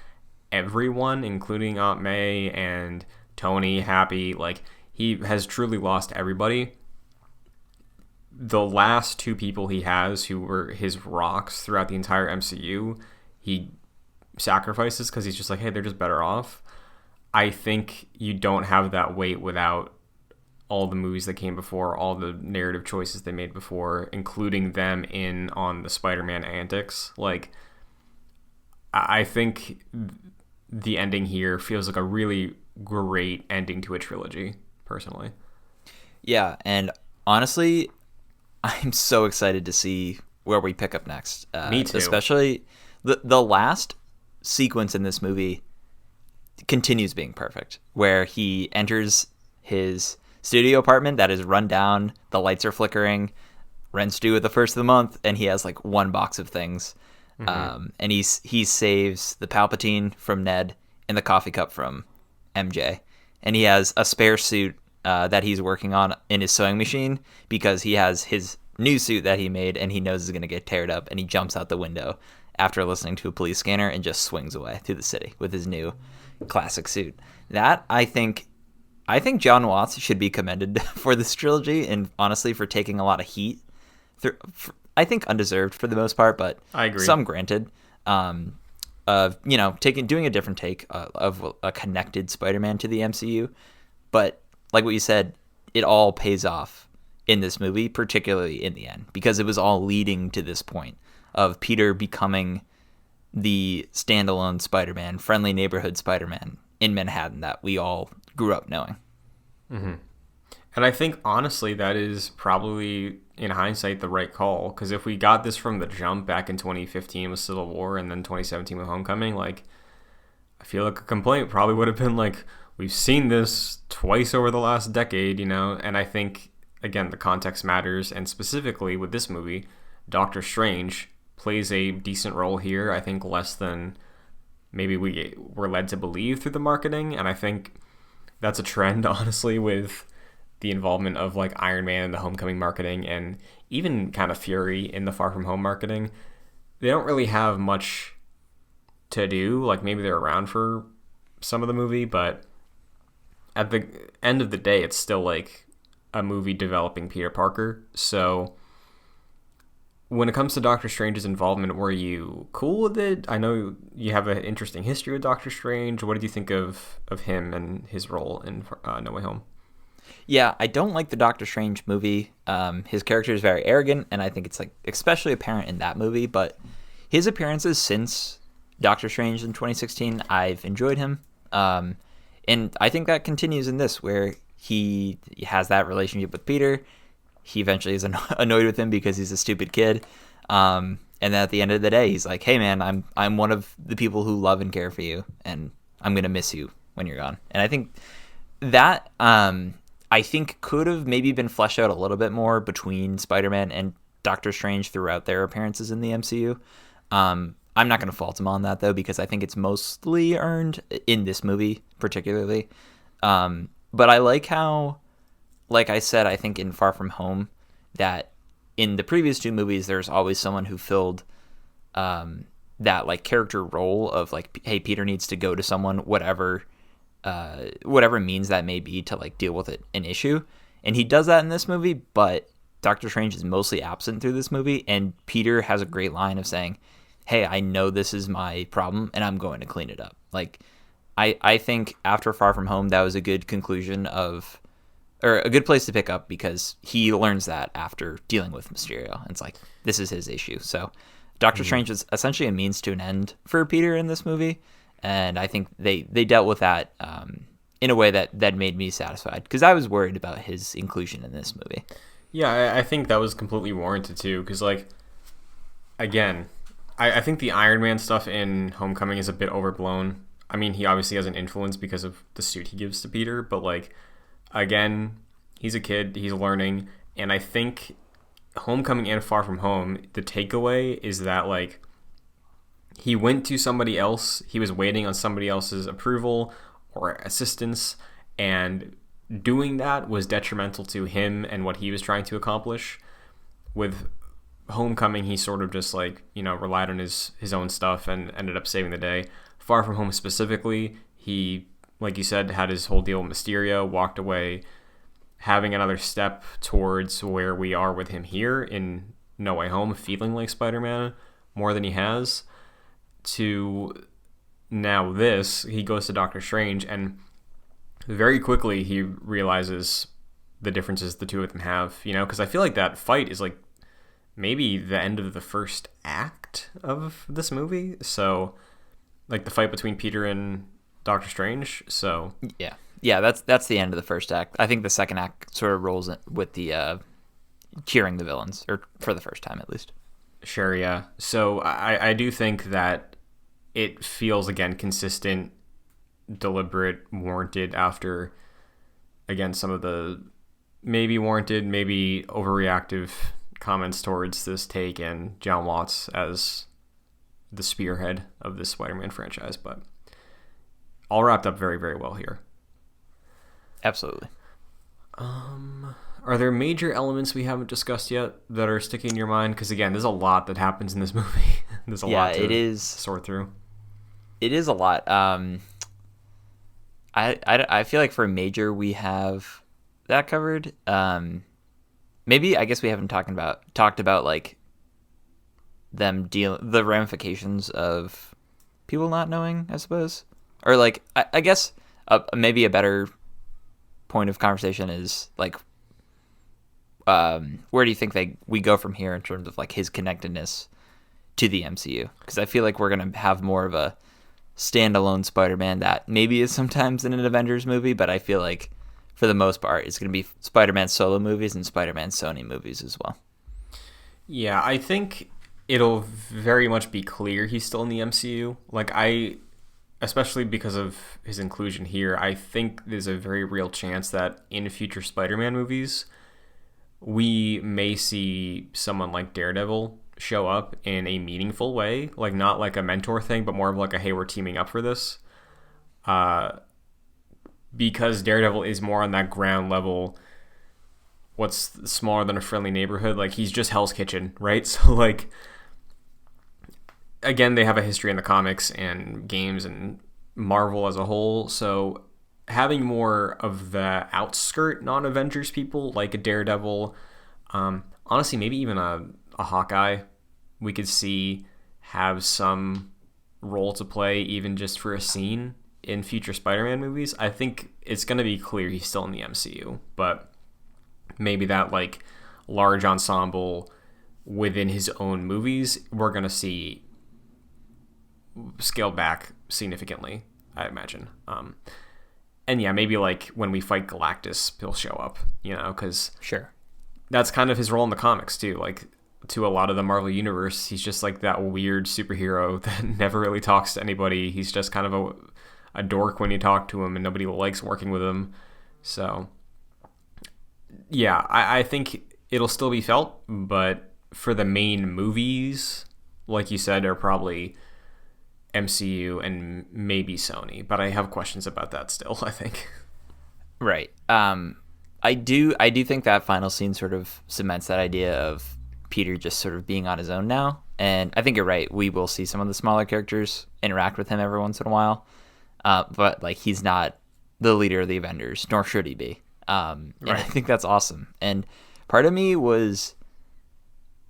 everyone, including Aunt May and Tony, Happy, like, he has truly lost everybody. The last 2 people he has who were his rocks throughout the entire MCU, he sacrifices because he's just like, hey, they're just better off. I think you don't have that weight without all the movies that came before, all the narrative choices they made before, including them in on the Spider-Man antics. Like, I think the ending here feels like a really great ending to a trilogy, personally. Yeah, and honestly, I'm so excited to see where we pick up next. Me too. Especially the last sequence in this movie continues being perfect, where he enters his studio apartment that is run down, the lights are flickering, rent's due at the first of the month, and he has like 1 box of things. Mm-hmm. And he saves the Palpatine from Ned and the coffee cup from MJ. And he has a spare suit that he's working on in his sewing machine because he has his new suit that he made and he knows is going to get teared up, and he jumps out the window after listening to a police scanner and just swings away through the city with his new classic suit. That, I think John Watts should be commended for this trilogy, and honestly for taking a lot of heat. I think undeserved for the most part, but I agree. Some granted. Doing a different take of a connected Spider-Man to the MCU. But like what you said, it all pays off in this movie, particularly in the end, because it was all leading to this point of Peter becoming the standalone Spider-Man, friendly neighborhood Spider-Man in Manhattan that we all grew up knowing. Mm-hmm. And I think, honestly, that is probably, in hindsight, the right call. Because if we got this from the jump back in 2015 with Civil War and then 2017 with Homecoming, like, I feel like a complaint probably would have been like, we've seen this twice over the last decade, and I think, again, the context matters, and specifically with this movie, Doctor Strange plays a decent role here. I think less than maybe we were led to believe through the marketing, and I think that's a trend, honestly, with the involvement of like Iron Man in the Homecoming marketing and even kind of Fury in the Far From Home marketing. They don't really have much to do. Like maybe they're around for some of the movie, but at the end of the day, it's still like a movie developing Peter Parker. So when it comes to Doctor Strange's involvement, were you cool with it? I know you have an interesting history with Doctor Strange. What did you think of him and his role in No Way Home? Yeah, I don't like the Doctor Strange movie. His character is very arrogant, and I think it's like especially apparent in that movie. But his appearances since Doctor Strange in 2016, I've enjoyed him, and I think that continues in this, where he has that relationship with Peter. He eventually is annoyed with him because he's a stupid kid, and then at the end of the day, he's like, "Hey, man, I'm one of the people who love and care for you, and I'm gonna miss you when you're gone." And I think that could have maybe been fleshed out a little bit more between Spider-Man and Doctor Strange throughout their appearances in the MCU. I'm not going to fault him on that, though, because I think it's mostly earned in this movie, particularly. But I like how, like I said, I think in Far From Home, that in the previous two movies, there's always someone who filled that like character role of like, hey, Peter needs to go to someone, whatever means that may be, to like deal with an issue. And he does that in this movie, but Doctor Strange is mostly absent through this movie, and Peter has a great line of saying, hey, I know this is my problem and I'm going to clean it up. Like I think after Far From Home, that was a good conclusion of, or a good place to pick up, because he learns that after dealing with Mysterio, and it's like, this is his issue. So Doctor Strange is essentially a means to an end for Peter in this movie. And I think they dealt with that in a way that made me satisfied, because I was worried about his inclusion in this movie. Yeah, I think that was completely warranted too, because like, again, I think the Iron Man stuff in Homecoming is a bit overblown. I mean, he obviously has an influence because of the suit he gives to Peter, but like, again, he's a kid, he's learning, and I think Homecoming and Far From Home, the takeaway is that like, he went to somebody else, he was waiting on somebody else's approval or assistance, and doing that was detrimental to him and what he was trying to accomplish. With Homecoming, he sort of just like, relied on his own stuff and ended up saving the day. Far From Home specifically, he, like you said, had his whole deal with Mysterio, walked away, having another step towards where we are with him here in No Way Home, feeling like Spider-Man more than he has, to now this, he goes to Doctor Strange, and very quickly he realizes the differences the two of them have, because I feel like that fight is like maybe the end of the first act of this movie. So like the fight between Peter and Doctor Strange. So yeah, that's the end of the first act. I think the second act sort of rolls with the cheering the villains, or for the first time at least. Sure, yeah. So I do think that it feels, again, consistent, deliberate, warranted after, again, some of the maybe warranted, maybe overreactive comments towards this take and John Watts as the spearhead of this Spider-Man franchise. But all wrapped up very, very well here. Absolutely. Are there major elements we haven't discussed yet that are sticking in your mind? Because, again, there's a lot that happens in this movie. There's a lot to sort through. It is a lot. I feel like for major, we have that covered. Maybe, I guess we haven't talked about like them the ramifications of people not knowing, I suppose. Or like, I guess maybe a better point of conversation is like, where do you think we go from here in terms of like his connectedness to the MCU? Because I feel like we're going to have more of a standalone Spider-Man that maybe is sometimes in an Avengers movie, but I feel like for the most part it's going to be Spider-Man solo movies and Spider-Man Sony movies as well. Yeah, I think it'll very much be clear he's still in the MCU. Like, I especially because of his inclusion here, I think there's a very real chance that in future Spider-Man movies, we may see someone like Daredevil show up in a meaningful way, like not like a mentor thing, but more of like a hey, we're teaming up for this. Uh, because Daredevil is more on that ground level. What's smaller than a friendly neighborhood? Like he's just Hell's Kitchen, right? So like, again, they have a history in the comics and games and Marvel as a whole. So having more of the outskirt non-Avengers people like a Daredevil, honestly, maybe even a Hawkeye, we could see have some role to play, even just for a scene in future Spider-Man movies. I think it's going to be clear he's still in the MCU, but maybe that like large ensemble within his own movies, we're going to see scaled back significantly, I imagine. And yeah, maybe like when we fight Galactus, he'll show up, because Sure. that's kind of his role in the comics too. Like to a lot of the Marvel universe, he's just like that weird superhero that never really talks to anybody. He's just kind of a dork when you talk to him, and nobody likes working with him. So yeah, I think it'll still be felt, but for the main movies, like you said, are probably MCU and maybe Sony. But I have questions about that still, I think. Right. I do think that final scene sort of cements that idea of Peter just sort of being on his own now. And I think you're right. We will see some of the smaller characters interact with him every once in a while. But like he's not the leader of the Avengers, nor should he be. And I think that's awesome. And part of me was,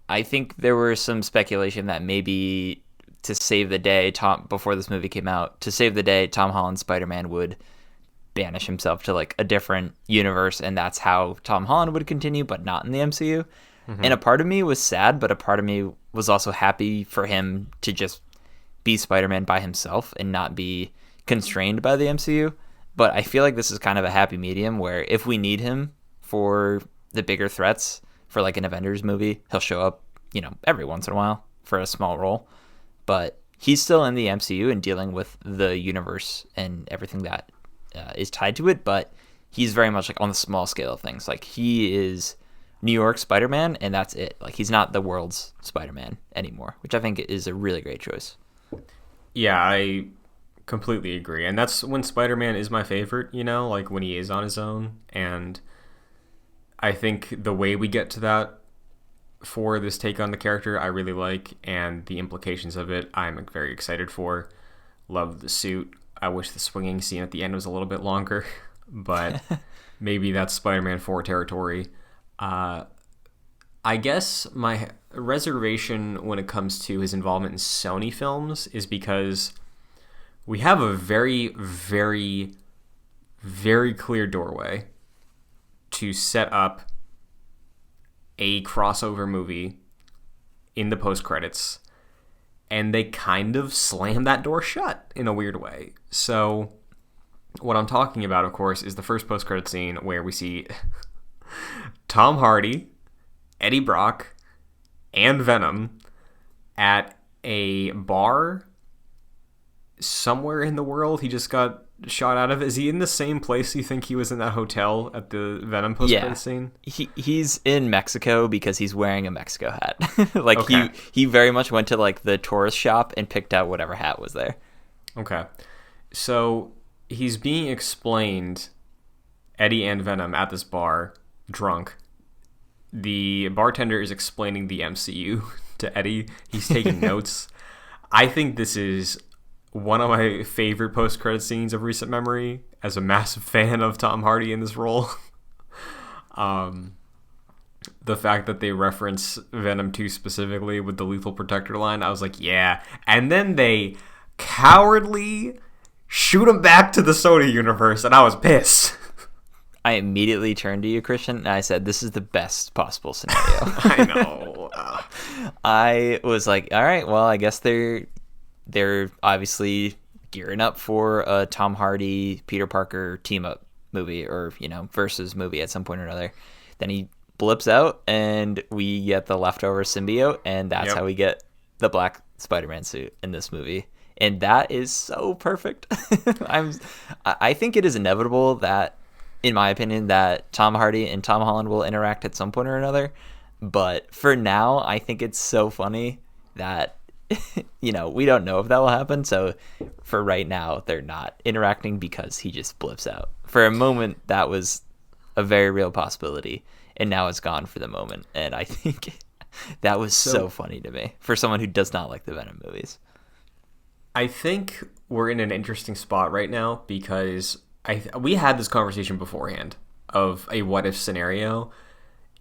I think there was some speculation that maybe to save the day, before this movie came out, to save the day, Tom Holland's Spider-Man would banish himself to like a different universe, and that's how Tom Holland would continue, but not in the MCU. Mm-hmm. And a part of me was sad, but a part of me was also happy for him to just be Spider-Man by himself and not be constrained by the MCU. But I feel like this is kind of a happy medium where if we need him for the bigger threats for like an Avengers movie, he'll show up, every once in a while for a small role. But he's still in the MCU and dealing with the universe and everything that is tied to it. But he's very much like on the small scale of things. Like he is New York Spider-Man, and that's it. Like he's not the world's Spider-Man anymore, which I think is a really great choice. Yeah, I completely agree. And that's when Spider-Man is my favorite, like when he is on his own. And I think the way we get to that for this take on the character, I really like, and the implications of it, I'm very excited for. Love the suit. I wish the swinging scene at the end was a little bit longer, but maybe that's Spider-Man 4 territory. I guess my reservation when it comes to his involvement in Sony films is because we have a very, very, very clear doorway to set up a crossover movie in the post-credits, and they kind of slam that door shut in a weird way. So what I'm talking about, of course, is the first post-credit scene where we see Tom Hardy, Eddie Brock, and Venom at a bar somewhere in the world he just got shot out of. Is he in the same place you think he was in that hotel at the Venom post-credit scene? He's in Mexico because he's wearing a Mexico hat. Like okay. he very much went to like the tourist shop and picked out whatever hat was there. Okay. So he's being explained, Eddie and Venom at this bar, drunk. The bartender is explaining the MCU to Eddie. He's taking notes. I think this is one of my favorite post-credit scenes of recent memory, as a massive fan of Tom Hardy in this role. The fact that they reference Venom 2 specifically with the Lethal Protector line, I was like, yeah. And then they cowardly shoot him back to the Sony universe, and I was pissed. I immediately turned to you, Christian, and I said, this is the best possible scenario. I know. I was like, all right, well, I guess they're obviously gearing up for a Tom Hardy, Peter Parker team-up movie, or, versus movie at some point or another. Then he blips out, and we get the leftover symbiote, and that's how we get the black Spider-Man suit in this movie. And that is so perfect. I think it is inevitable that, in my opinion, that Tom Hardy and Tom Holland will interact at some point or another. But for now, I think it's so funny that we don't know if that will happen. So for right now, they're not interacting because he just blips out. For a moment, that was a very real possibility, and now it's gone for the moment. And I think that was so funny to me for someone who does not like the Venom movies. I think we're in an interesting spot right now because we had this conversation beforehand of a what if scenario.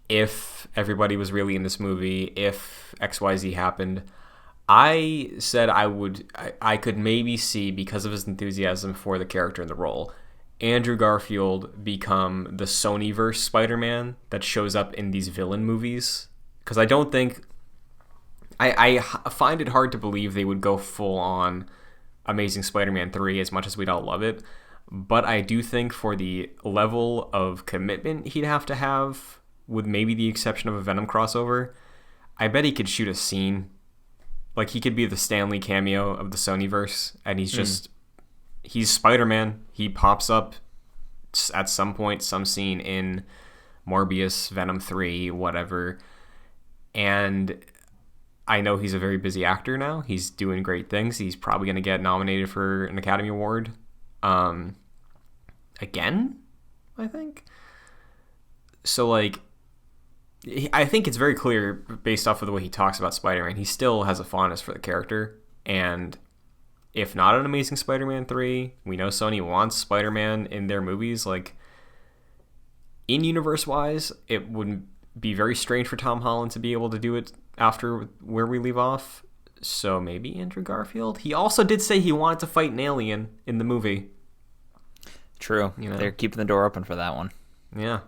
If everybody was really in this movie, if XYZ happened, I said I could maybe see, because of his enthusiasm for the character and the role, Andrew Garfield become the Sonyverse Spider-Man that shows up in these villain movies. Because I don't think... I find it hard to believe they would go full on Amazing Spider-Man 3 as much as we'd all love it. But I do think for the level of commitment he'd have to have, with maybe the exception of a Venom crossover, I bet he could shoot a scene. Like, he could be the Stan Lee cameo of the Sonyverse, and he's just... He's Spider-Man. He pops up at some point, some scene in Morbius, Venom 3, whatever. And I know he's a very busy actor now. He's doing great things. He's probably going to get nominated for an Academy Award. Again, I think. So, like, I think it's very clear, based off of the way he talks about Spider-Man, he still has a fondness for the character. And if not an Amazing Spider-Man 3, we know Sony wants Spider-Man in their movies. Like, in universe-wise, it would be very strange for Tom Holland to be able to do it after where we leave off. So maybe Andrew Garfield. He also did say he wanted to fight an alien in the movie. True. They're keeping the door open for that one. Yeah.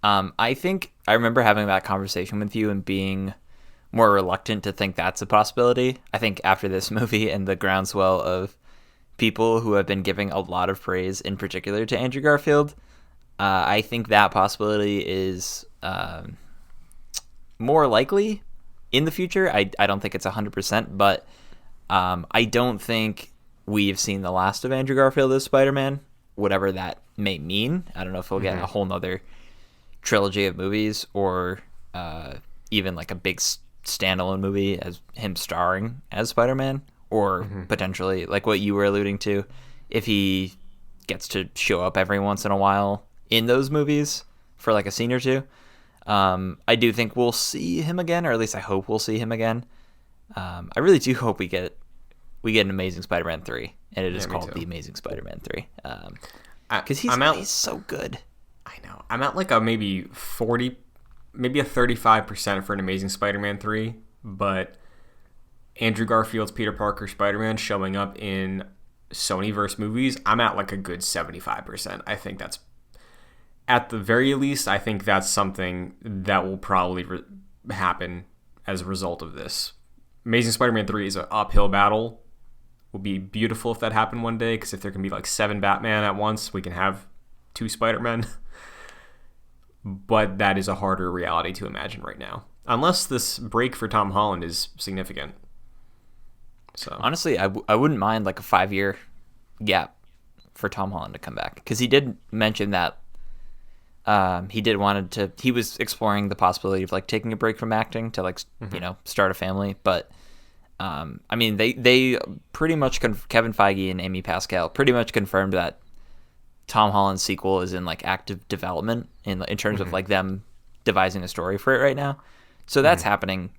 I think I remember having that conversation with you and being more reluctant to think that's a possibility. I think after this movie and the groundswell of people who have been giving a lot of praise, in particular to Andrew Garfield, I think that possibility is more likely in the future. I don't think it's 100%, but I don't think we've seen the last of Andrew Garfield as Spider-Man, whatever that may mean. I don't know if we'll get a whole nother trilogy of movies or even like a big standalone movie as him starring as Spider-Man, or potentially like what you were alluding to, if he gets to show up every once in a while in those movies for like a scene or two. I do think we'll see him again, or at least I hope we'll see him again. I really do hope we get an Amazing Spider-Man 3, and it is called The Amazing Spider-Man 3. Because he's so good. I know. I'm at like a maybe 40, maybe a 35% for an Amazing Spider-Man 3, but Andrew Garfield's Peter Parker Spider-Man showing up in Sonyverse movies, I'm at like a good 75%. I think that's, at the very least, I think that's something that will probably happen as a result of this. Amazing Spider-Man 3 is an uphill battle. It would be beautiful if that happened one day, because if there can be like 7 Batman at once, we can have 2 Spider-Men. But that is a harder reality to imagine right now, unless this break for Tom Holland is significant. So honestly, I wouldn't mind like a 5-year gap for Tom Holland to come back, because he did mention that he was exploring the possibility of like taking a break from acting to like start a family. But I mean, they pretty much Kevin Feige and Amy Pascal pretty much confirmed that Tom Holland's sequel is in like active development in terms of like them devising a story for it right now. So that's happening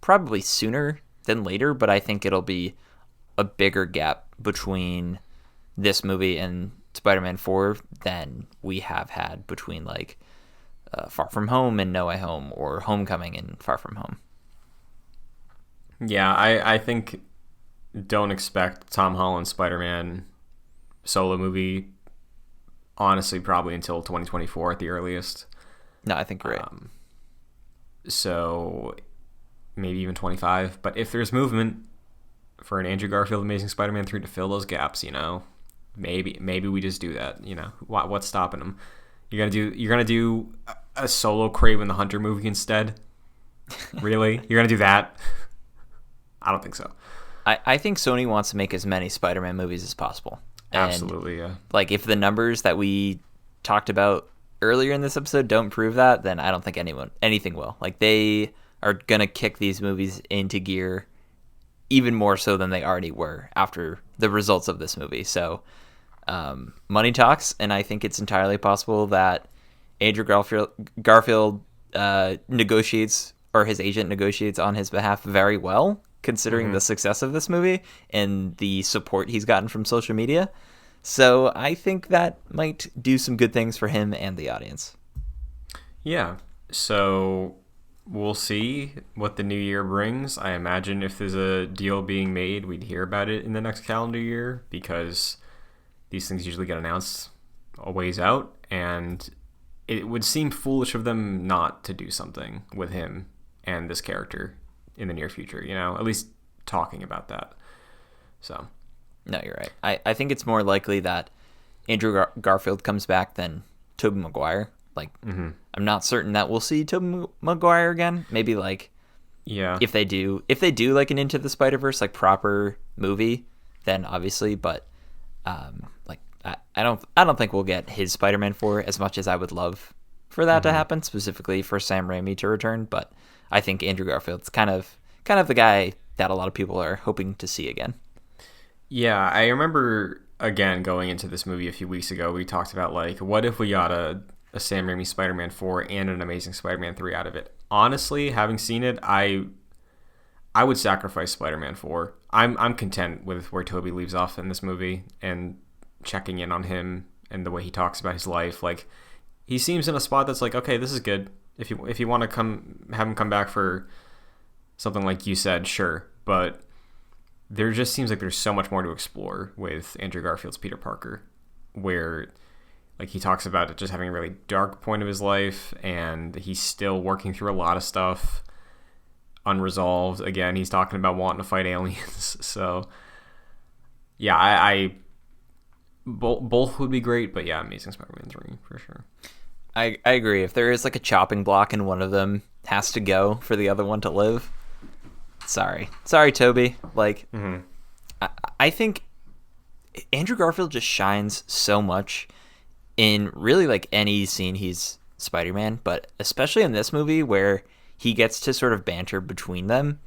probably sooner than later, but I think it'll be a bigger gap between this movie and Spider-Man 4 than we have had between like Far From Home and No Way Home, or Homecoming and Far From Home. Yeah, I think don't expect Tom Holland Spider-Man solo movie, honestly, probably until 2024 at the earliest. No, I think you're right. So maybe even 25. But if there's movement for an Andrew Garfield Amazing Spider-Man 3 to fill those gaps, maybe we just do that. What's stopping them? You're gonna do a solo Kraven the Hunter movie instead? Really? You're gonna do that? I don't think so. I think Sony wants to make as many Spider-Man movies as possible. And, Absolutely, yeah. like, if the numbers that we talked about earlier in this episode don't prove that, then I don't think anything will. Like, they are gonna kick these movies into gear even more so than they already were after the results of this movie. So money talks, and I think it's entirely possible that Andrew Garfield negotiates, or his agent negotiates on his behalf very well, considering the success of this movie and the support he's gotten from social media. So I think that might do some good things for him and the audience. Yeah. So we'll see what the new year brings. I imagine if there's a deal being made, we'd hear about it in the next calendar year, because these things usually get announced a ways out, and it would seem foolish of them not to do something with him and this character in the near future, at least talking about that. So, no, you're right. I think it's more likely that Andrew Garfield comes back than Tobey Maguire. Like, I'm not certain that we'll see Tobey Maguire again. Maybe yeah, if they do like an Into the Spider-Verse like proper movie, then obviously. But I don't think we'll get his Spider-Man 4 as much as I would love for that to happen, specifically for Sam Raimi to return. But I think Andrew Garfield's kind of the guy that a lot of people are hoping to see again. Yeah, I remember, again, going into this movie a few weeks ago, we talked about, like, what if we got a Sam Raimi Spider-Man 4 and an Amazing Spider-Man 3 out of it? Honestly, having seen it, I would sacrifice Spider-Man 4. I'm content with where Tobey leaves off in this movie, and checking in on him and the way he talks about his life. Like, he seems in a spot that's like, okay, this is good. If you want to have him come back for something like you said, sure. But there just seems like there's so much more to explore with Andrew Garfield's Peter Parker, where, like, he talks about it just having a really dark point of his life, and he's still working through a lot of stuff unresolved. Again, he's talking about wanting to fight aliens. So, yeah, I both would be great, but yeah, Amazing Spider-Man 3 for sure. I agree. If there is like a chopping block and one of them has to go for the other one to live, sorry, Toby. Like, I think Andrew Garfield just shines so much in really like any scene he's Spider-Man, but especially in this movie where he gets to sort of banter between them,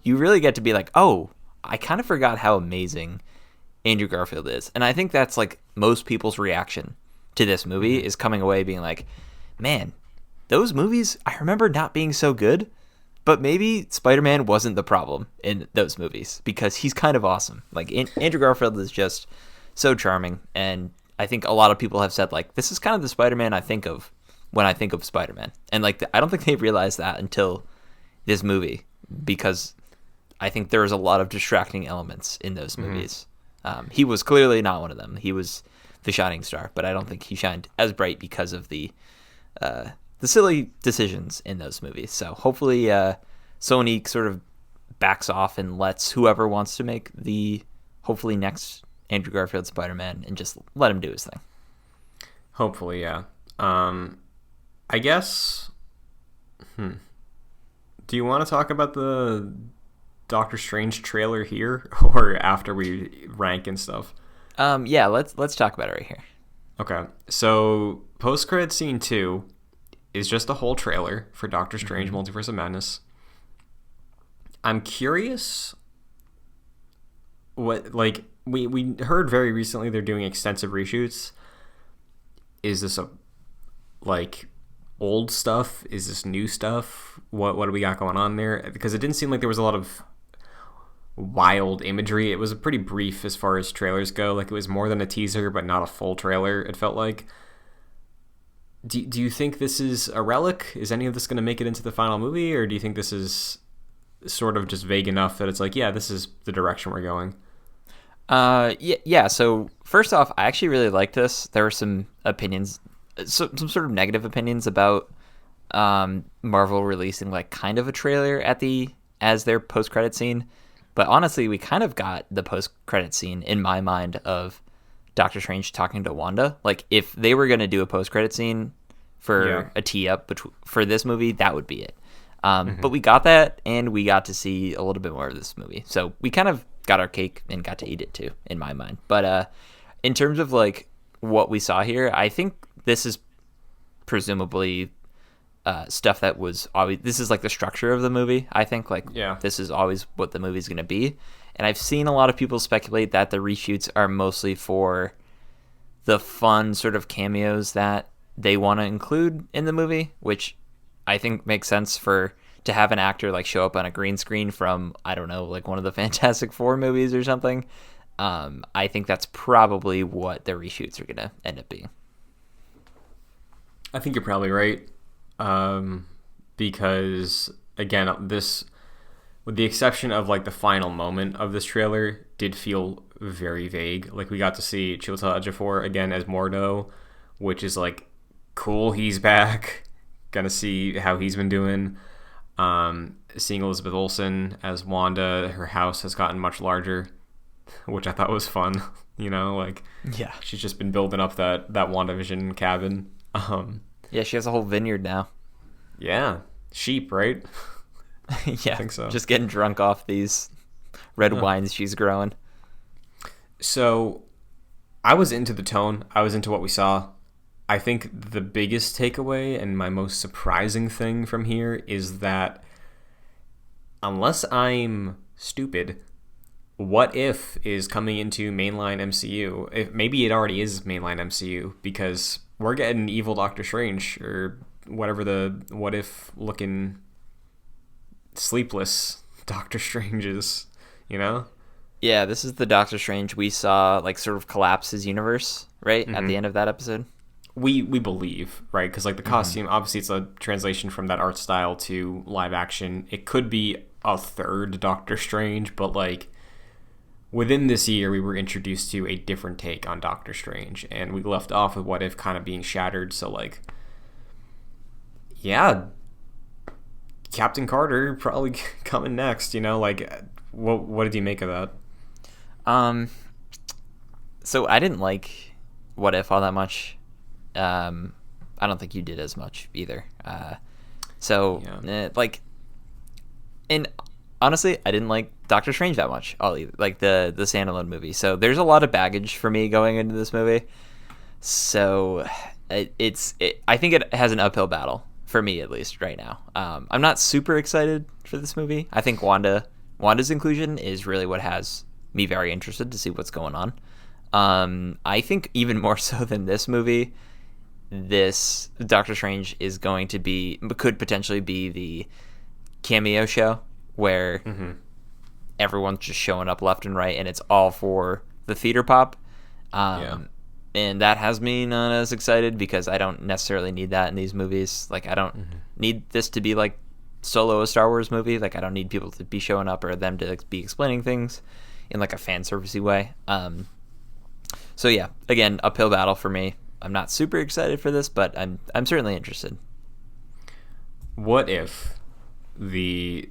you really get to be like, oh, I kind of forgot how amazing Andrew Garfield is. And I think that's like most people's reaction to this movie is coming away being like, man, those movies, I remember not being so good, but maybe Spider-Man wasn't the problem in those movies because he's kind of awesome. Like, Andrew Garfield is just so charming, and I think a lot of people have said, like, this is kind of the Spider-Man I think of when I think of Spider-Man. And, like, I don't think they realized that until this movie, because I think there was a lot of distracting elements in those movies. He was clearly not one of them. He was the shining star, but I don't think he shined as bright because of the silly decisions in those movies. So hopefully Sony sort of backs off and lets whoever wants to make the hopefully next Andrew Garfield Spider-Man and just let him do his thing. Hopefully, yeah. I guess. Do you want to talk about the Doctor Strange trailer here, or after we rank and stuff? Yeah, let's talk about it right here. Okay, so post-credit scene 2 is just a whole trailer for Doctor Strange Multiverse of Madness. I'm curious what, like, we heard very recently they're doing extensive reshoots. Is this old stuff? Is this new stuff? What do we got going on there? Because it didn't seem like there was a lot of wild imagery. It was pretty brief as far as trailers go. Like, it was more than a teaser, but not a full trailer, it felt like. Do you think this is a relic? Is any of this going to make it into the final movie? Or do you think this is sort of just vague enough that it's like, yeah, this is the direction we're going? Yeah. So first off, I actually really like this. There were some opinions, some sort of negative opinions about Marvel releasing like kind of a trailer as their post-credit scene. But honestly, we kind of got the post-credit scene in my mind of Doctor Strange talking to Wanda. Like, if they were going to do a post-credit scene for a tee-up for this movie, that would be it. But we got that, and we got to see a little bit more of this movie. So we kind of got our cake and got to eat it too, in my mind. But in terms of like what we saw here, I think this is presumably stuff that was always. This is like the structure of the movie. I think like this is always what the movie's going to be. And I've seen a lot of people speculate that the reshoots are mostly for the fun sort of cameos that they want to include in the movie, which I think makes sense to have an actor like show up on a green screen from, I don't know, like one of the Fantastic Four movies or something. I think that's probably what the reshoots are going to end up being. I think you're probably right. Because again, this, with the exception of like the final moment of this trailer, did feel very vague. Like we got to see Chiwetel Ejiofor again as Mordo, which is like cool. He's back. Gonna see how he's been doing. Seeing Elizabeth Olsen as Wanda, her house has gotten much larger, which I thought was fun. You know, like she's just been building up that WandaVision cabin. Yeah, she has a whole vineyard now. Yeah, sheep, right? Yeah, I think so. Just getting drunk off these red wines she's growing. So I was into the tone. I was into what we saw. I think the biggest takeaway and my most surprising thing from here is that unless I'm stupid, What If is coming into mainline MCU. Maybe it already is mainline MCU because we're getting evil Doctor Strange or whatever the What If looking sleepless Doctor Strange is, you know? Yeah, this is the Doctor Strange we saw like sort of collapse his universe, right? Mm-hmm. At the end of that episode. We believe, right? Because like the costume, obviously it's a translation from that art style to live action. It could be a third Doctor Strange, but like within this year we were introduced to a different take on Doctor Strange, and we left off with What If kind of being shattered. So like, yeah, Captain Carter probably coming next, you know? Like, what did you make of that? So I didn't like What If all that much. I don't think you did as much either. Like, and honestly, I didn't like Doctor Strange that much. Like the standalone movie. So there's a lot of baggage for me going into this movie. So I think it has an uphill battle for me, at least right now. I'm not super excited for this movie. I think Wanda's inclusion is really what has me very interested to see what's going on. I think even more so than this movie, this Doctor Strange could potentially be the cameo show where everyone's just showing up left and right, and it's all for the theater pop. And that has me not as excited because I don't necessarily need that in these movies. Like, I don't need this to be like solo a Star Wars movie. Like, I don't need people to be showing up or them to be explaining things in like a fan servicey way. So yeah, again, uphill battle for me. I'm not super excited for this, but I'm certainly interested. What if the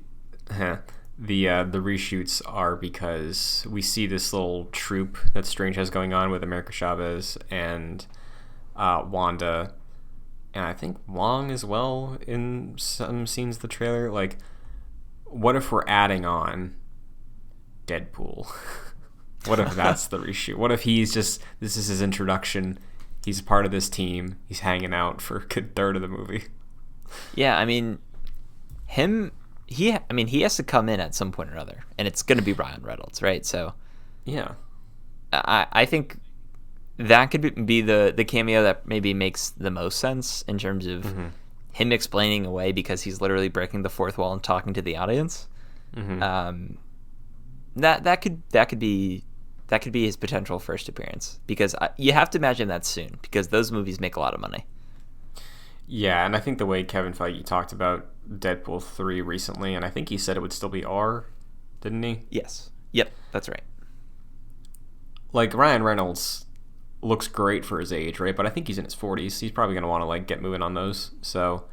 reshoots are because we see this little troupe that Strange has going on with America Chavez and Wanda, and I think Wong as well in some scenes of the trailer. Like, what if we're adding on Deadpool? What if that's the reshoot? What if this is his introduction? He's part of this team. He's hanging out for a good third of the movie. Yeah, I mean, he has to come in at some point or another, and it's going to be Ryan Reynolds, right? So, yeah, I think that could be the cameo that maybe makes the most sense in terms of him explaining away because he's literally breaking the fourth wall and talking to the audience. That could be his potential first appearance because you have to imagine that soon because those movies make a lot of money. Yeah, and I think the way Kevin Feige talked about Deadpool 3 recently, and I think he said it would still be R, didn't he? Yes. Yep, that's right. Like, Ryan Reynolds looks great for his age, right? But I think he's in his 40s. He's probably going to want to, like, get moving on those. So,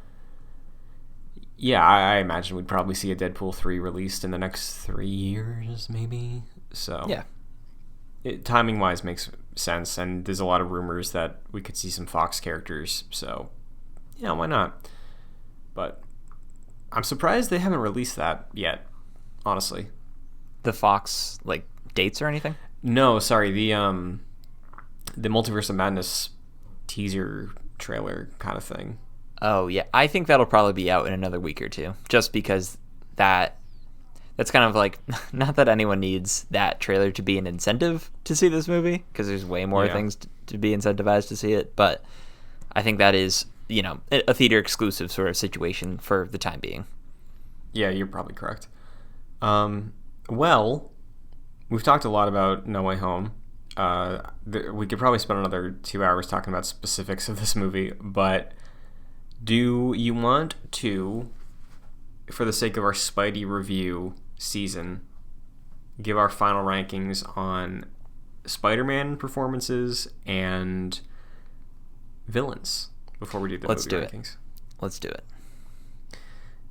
yeah, I imagine we'd probably see a Deadpool 3 released in the next 3 years, maybe. So, yeah. Timing-wise makes sense, and there's a lot of rumors that we could see some Fox characters, so, yeah, why not? But I'm surprised they haven't released that yet, honestly. The Fox like dates or anything? No, sorry, the Multiverse of Madness teaser trailer kind of thing. Oh yeah, I think that'll probably be out in another week or two, just because that's kind of like, not that anyone needs that trailer to be an incentive to see this movie, because there's way more things to be incentivized to see it, but I think that is, a theater exclusive sort of situation for the time being. Yeah, you're probably correct. Well, we've talked a lot about No Way Home. We could probably spend another 2 hours talking about specifics of this movie, but do you want to, for the sake of our Spidey review season, give our final rankings on Spider-Man performances and villains before we do the movie rankings? Let's do it.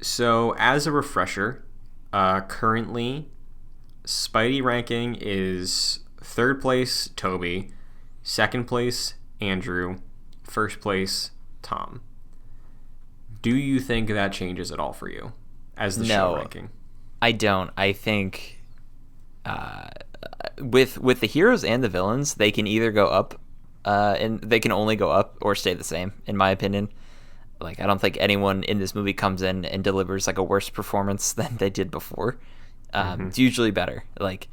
So, as a refresher, currently, Spidey ranking is third place, Toby, second place, Andrew, first place, Tom. Do you think that changes at all for you as the show ranking? I don't. I think with the heroes and the villains, they can either go up, and they can only go up or stay the same, in my opinion. Like, I don't think anyone in this movie comes in and delivers like a worse performance than they did before. It's usually better. Like,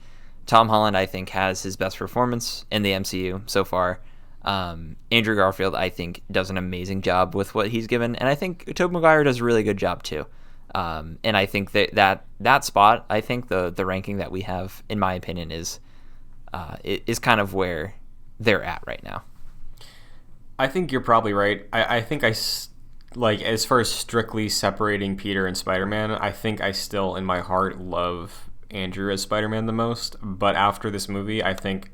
Tom Holland, I think, has his best performance in the MCU so far. Andrew Garfield, I think, does an amazing job with what he's given, and I think Tobey Maguire does a really good job too. And I think that spot, I think the ranking that we have, in my opinion, is kind of where they're at right now. I think you're probably right. I think like, as far as strictly separating Peter and Spider-Man, I think I still, in my heart, love Andrew as Spider-Man the most. But after this movie, I think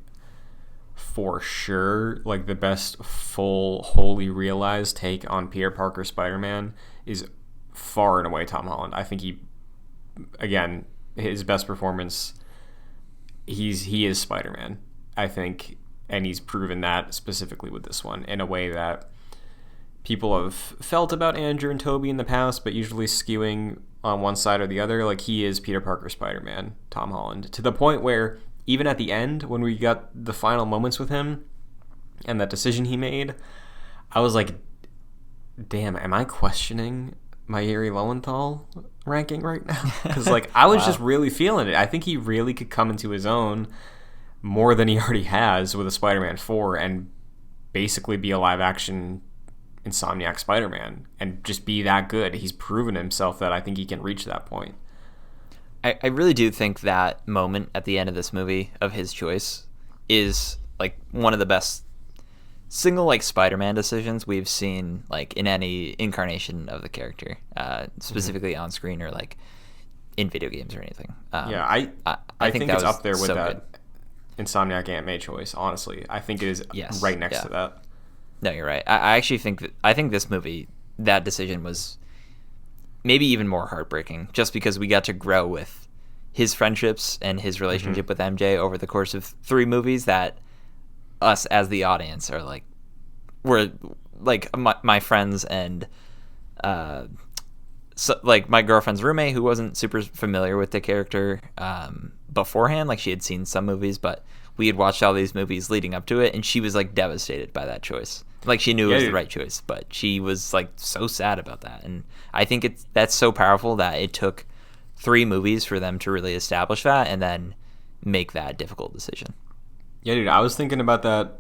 for sure, like, the best full, wholly realized take on Peter Parker Spider-Man is far and away Tom Holland. I think again, his best performance, he is Spider-Man, I think, and he's proven that specifically with this one in a way that people have felt about Andrew and Toby in the past, but usually skewing on one side or the other. Like, he is Peter Parker Spider-Man, Tom Holland, to the point where even at the end, when we got the final moments with him and that decision he made, I was like, damn, am I questioning my Yuri Lowenthal ranking right now? Because, like, I was just really feeling it. I think he really could come into his own more than he already has with a Spider-Man 4 and basically be a live-action Insomniac Spider-Man and just be that good. He's proven himself that I think he can reach that point. I really do think that moment at the end of this movie of his choice is like one of the best single like Spider-Man decisions we've seen like in any incarnation of the character, specifically on screen or like in video games or anything. I think it's up there with so that good. Insomniac Aunt May choice. Honestly, I think it is right next to that. No, you're right. I actually think I think this movie, that decision was maybe even more heartbreaking, just because we got to grow with his friendships and his relationship with MJ over the course of 3 movies that us as the audience are like, we're like my friends and so, like, my girlfriend's roommate, who wasn't super familiar with the character beforehand, like, she had seen some movies, but we had watched all these movies leading up to it, and she was like devastated by that choice. Like, she knew it was the right choice, but she was like so sad about that. And I think that's so powerful that it took 3 movies for them to really establish that and then make that difficult decision. Yeah, dude, I was thinking about that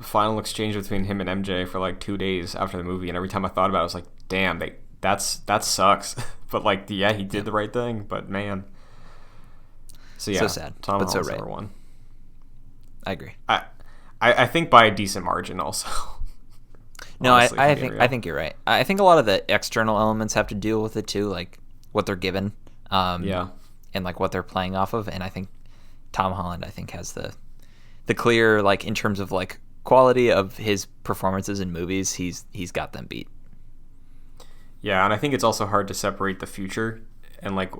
final exchange between him and MJ for like 2 days after the movie, and every time I thought about it, I was like, damn, that sucks. But like, yeah, he did the right thing, but man. So yeah, so sad, Tom but Holland's so right. number 1. I agree. I think by a decent margin also. No, honestly, I think you're right. I think a lot of the external elements have to deal with it too, like what they're given, and like what they're playing off of. And I think Tom Holland, has the clear, like, in terms of like quality of his performances in movies, he's got them beat. Yeah, and I think it's also hard to separate the future and like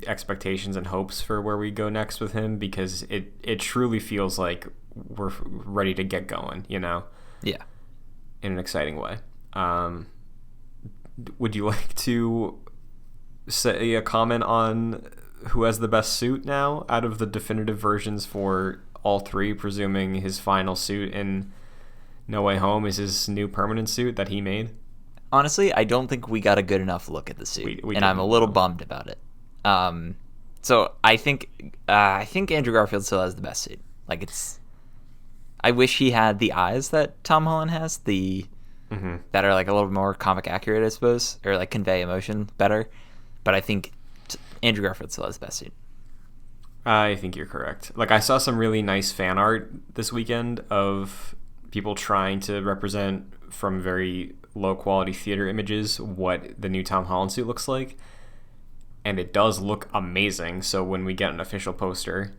expectations and hopes for where we go next with him, because it truly feels like we're ready to get going, Yeah. In an exciting way. Would you like to say a comment on who has the best suit now out of the definitive versions for all three, presuming his final suit in No Way Home is his new permanent suit that he made? Honestly, I don't think we got a good enough look at the suit, We and I'm a little didn't. bummed about it. So I think Andrew Garfield still has the best suit. Like it's, I wish he had the eyes that Tom Holland has, that are like a little more comic accurate, I suppose, or like convey emotion better. But I think Andrew Garfield still has the best suit. I think you're correct. Like, I saw some really nice fan art this weekend of people trying to represent from very low quality theater images what the new Tom Holland suit looks like. And it does look amazing. So when we get an official poster,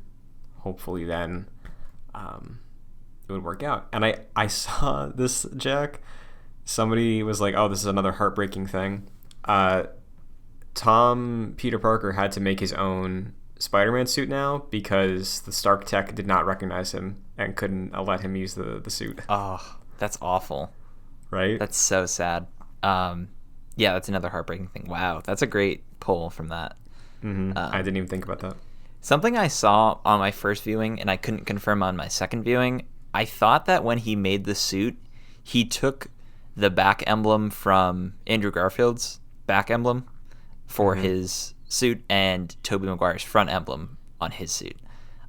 hopefully then it would work out. And I saw this, Jack. Somebody was like, oh, this is another heartbreaking thing. Peter Parker had to make his own Spider-Man suit now because the Stark Tech did not recognize him and couldn't let him use the suit. Oh, that's awful. Right? That's so sad. Yeah, that's another heartbreaking thing. Wow, that's a great pull from that. I didn't even think about that. Something I saw on my first viewing, and I couldn't confirm on my second viewing, I thought that when he made the suit, he took the back emblem from Andrew Garfield's back emblem for his suit and Tobey Maguire's front emblem on his suit.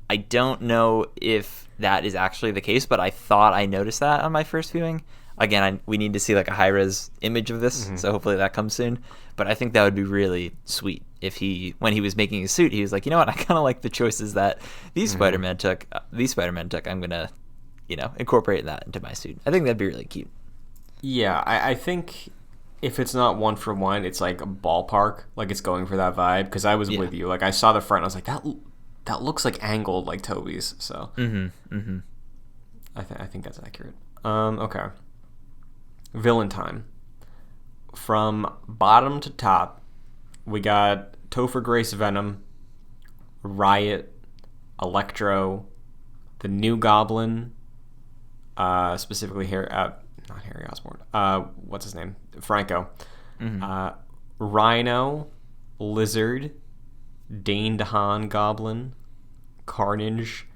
I don't know if that is actually the case, but I thought I noticed that on my first viewing. Again, we need to see like a high-res image of this, so hopefully that comes soon. But I think that would be really sweet if when he was making his suit, he was like, you know what, I kind of like the choices that these Spider-Man took. I'm gonna, incorporate that into my suit. I think that'd be really cute. Yeah, I think if it's not one for one, it's like a ballpark, like it's going for that vibe. Because I was with you, like I saw the front, and I was like, that looks like angled like Toby's. So I think that's accurate. Okay. Villain time. From bottom to top, we got Topher Grace Venom, Riot, Electro, the new Goblin, specifically not Harry Osborn. What's his name? Franco. Rhino, Lizard, Dane DeHaan Goblin, Carnage,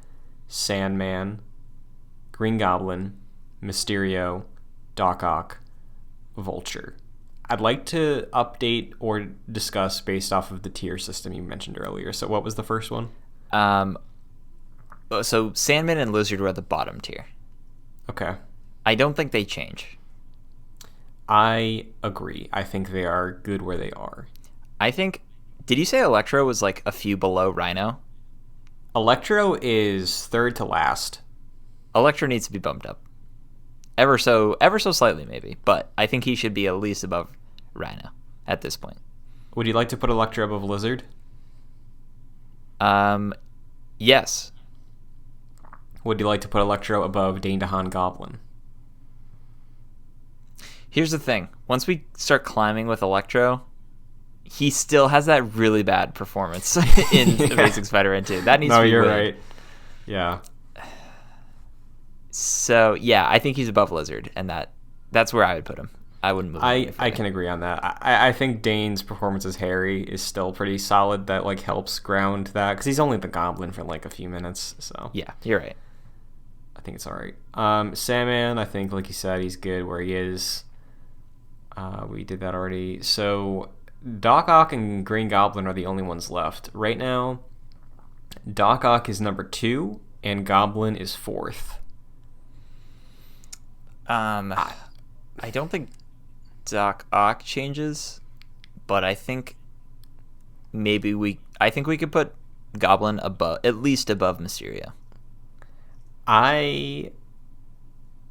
Sandman, Green Goblin, Mysterio, Doc Ock, Vulture. I'd like to update or discuss based off of the tier system you mentioned earlier. So what was the first one? So Sandman and Lizard were at the bottom tier. Okay. I don't think they change. I agree. I think they are good where they are. I think... Did you say Electro was like a few below Rhino? Electro is third to last. Electro needs to be bumped up. Ever so slightly, maybe. But I think he should be at least above Rhino at this point. Would you like to put Electro above Lizard? Yes. Would you like to put Electro above Dane DeHaan Goblin? Here's the thing. Once we start climbing with Electro, he still has that really bad performance in Amazing Spider-Man 2. That needs to be No, you're good. right. Yeah. So, yeah, I think he's above Lizard, and that's where I would put him. I wouldn't move him. I can agree on that. I think Dane's performance as Harry is still pretty solid. That like helps ground that because he's only the Goblin for like a few minutes. So Yeah, you're right. I think it's all right. Sandman, I think like you said, he's good where he is. We did that already. So Doc Ock and Green Goblin are the only ones left right now. Doc Ock is number 2, and Goblin is 4th. I don't think Doc Ock changes, but I think we could put Goblin at least above Mysterio. I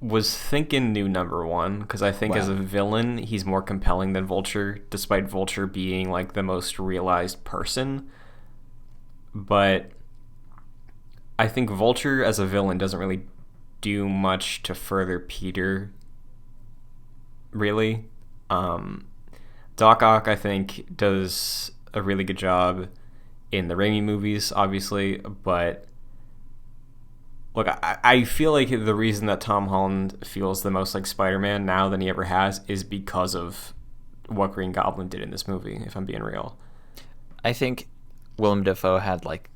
was thinking new number 1 because I think as a villain he's more compelling than Vulture, despite Vulture being like the most realized person. But I think Vulture as a villain doesn't really do much to further Peter, really. Doc Ock, I think, does a really good job in the Raimi movies, obviously, but look, I feel like the reason that Tom Holland feels the most like Spider-Man now than he ever has is because of what Green Goblin did in this movie, if I'm being real. I think Willem Dafoe had like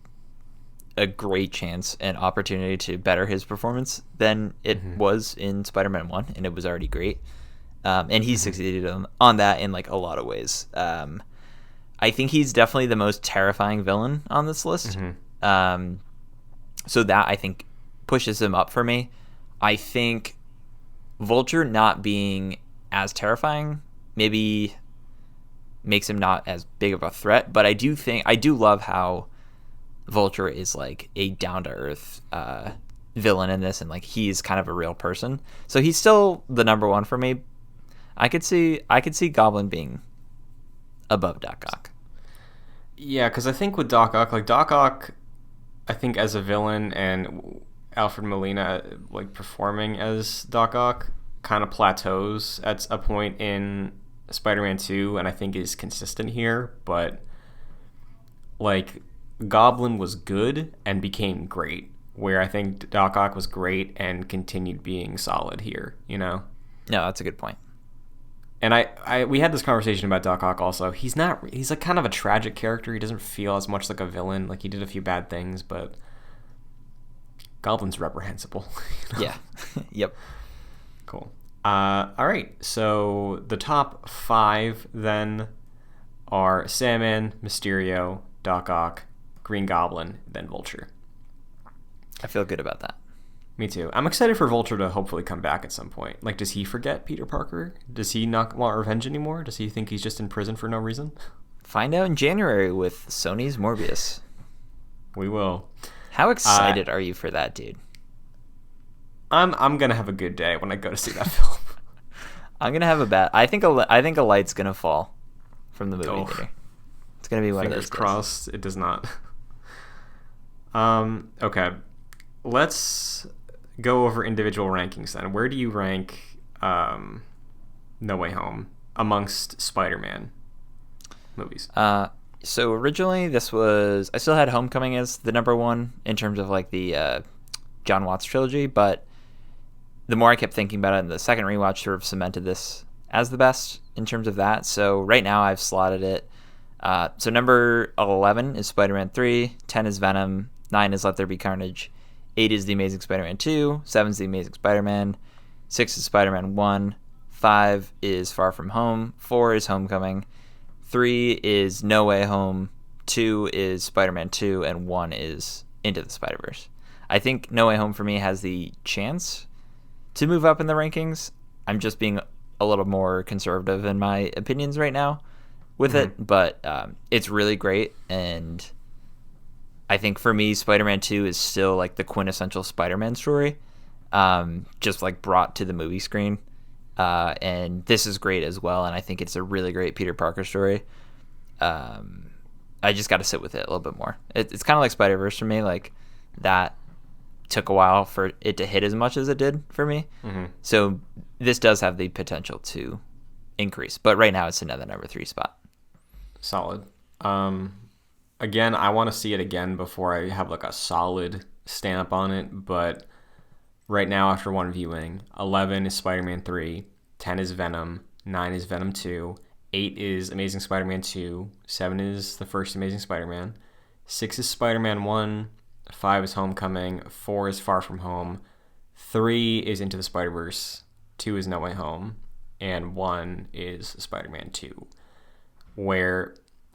a great chance and opportunity to better his performance than it was in Spider-Man 1, and it was already great. And he succeeded on that in like a lot of ways. I think he's definitely the most terrifying villain on this list. So that, I think, pushes him up for me. I think Vulture not being as terrifying maybe makes him not as big of a threat, but I do love how Vulture is like a down-to-earth villain in this, and like he's kind of a real person. So he's still the number one for me. I could see Goblin being above Doc Ock. Yeah, because I think with Doc Ock, I think as a villain and Alfred Molina like performing as Doc Ock kind of plateaus at a point in Spider-Man 2, and I think is consistent here, but like Goblin was good and became great, where I think Doc Ock was great and continued being solid here, you know? No, that's a good point. And we had this conversation about Doc Ock also. He's like kind of a tragic character. He doesn't feel as much like a villain. Like he did a few bad things, but Goblin's reprehensible. You know? Yeah. Yep. Cool. All right. So the top 5 then are Sandman, Mysterio, Doc Ock, Green Goblin, then Vulture. I feel good about that. Me too. I'm excited for Vulture to hopefully come back at some point. Like, does he forget Peter Parker? Does he not want revenge anymore? Does he think he's just in prison for no reason? Find out in January with Sony's Morbius. We will. How excited are you for that, dude? I'm gonna have a good day when I go to see that film. I'm gonna have a bad. I think a light's gonna fall from the movie theater. It's gonna be one of those. Fingers crossed. It does not. Okay. Let's go over individual rankings then. Where do you rank No Way Home amongst Spider-Man movies? So originally I still had Homecoming as the number one in terms of like the John Watts trilogy, but the more I kept thinking about it, and the second rewatch sort of cemented this as the best in terms of that. So right now I've slotted it. So number 11 is Spider-Man 3, 10 is Venom, 9 is Let There Be Carnage, 8 is The Amazing Spider-Man 2, 7 is The Amazing Spider-Man, 6 is Spider-Man 1, 5 is Far From Home, 4 is Homecoming, 3 is No Way Home, 2 is Spider-Man 2, and 1 is Into the Spider-Verse. I think No Way Home for me has the chance to move up in the rankings. I'm just being a little more conservative in my opinions right now with it, but it's really great, and I think for me, Spider-Man 2 is still like the quintessential Spider-Man story, just like brought to the movie screen. And this is great as well, and I think it's a really great Peter Parker story. I just got to sit with it a little bit more. It's kind of like Spider-Verse for me. Like that took a while for it to hit as much as it did for me. So this does have the potential to increase, but right now it's another number 3 spot. Solid. Again, I want to see it again before I have like a solid stamp on it, but right now after one viewing, 11 is Spider-Man 3, 10 is Venom, 9 is Venom 2, 8 is Amazing Spider-Man 2, 7 is the first Amazing Spider-Man, 6 is Spider-Man 1, 5 is Homecoming, 4 is Far From Home, 3 is Into the Spider-Verse, 2 is No Way Home, and 1 is Spider-Man 2, where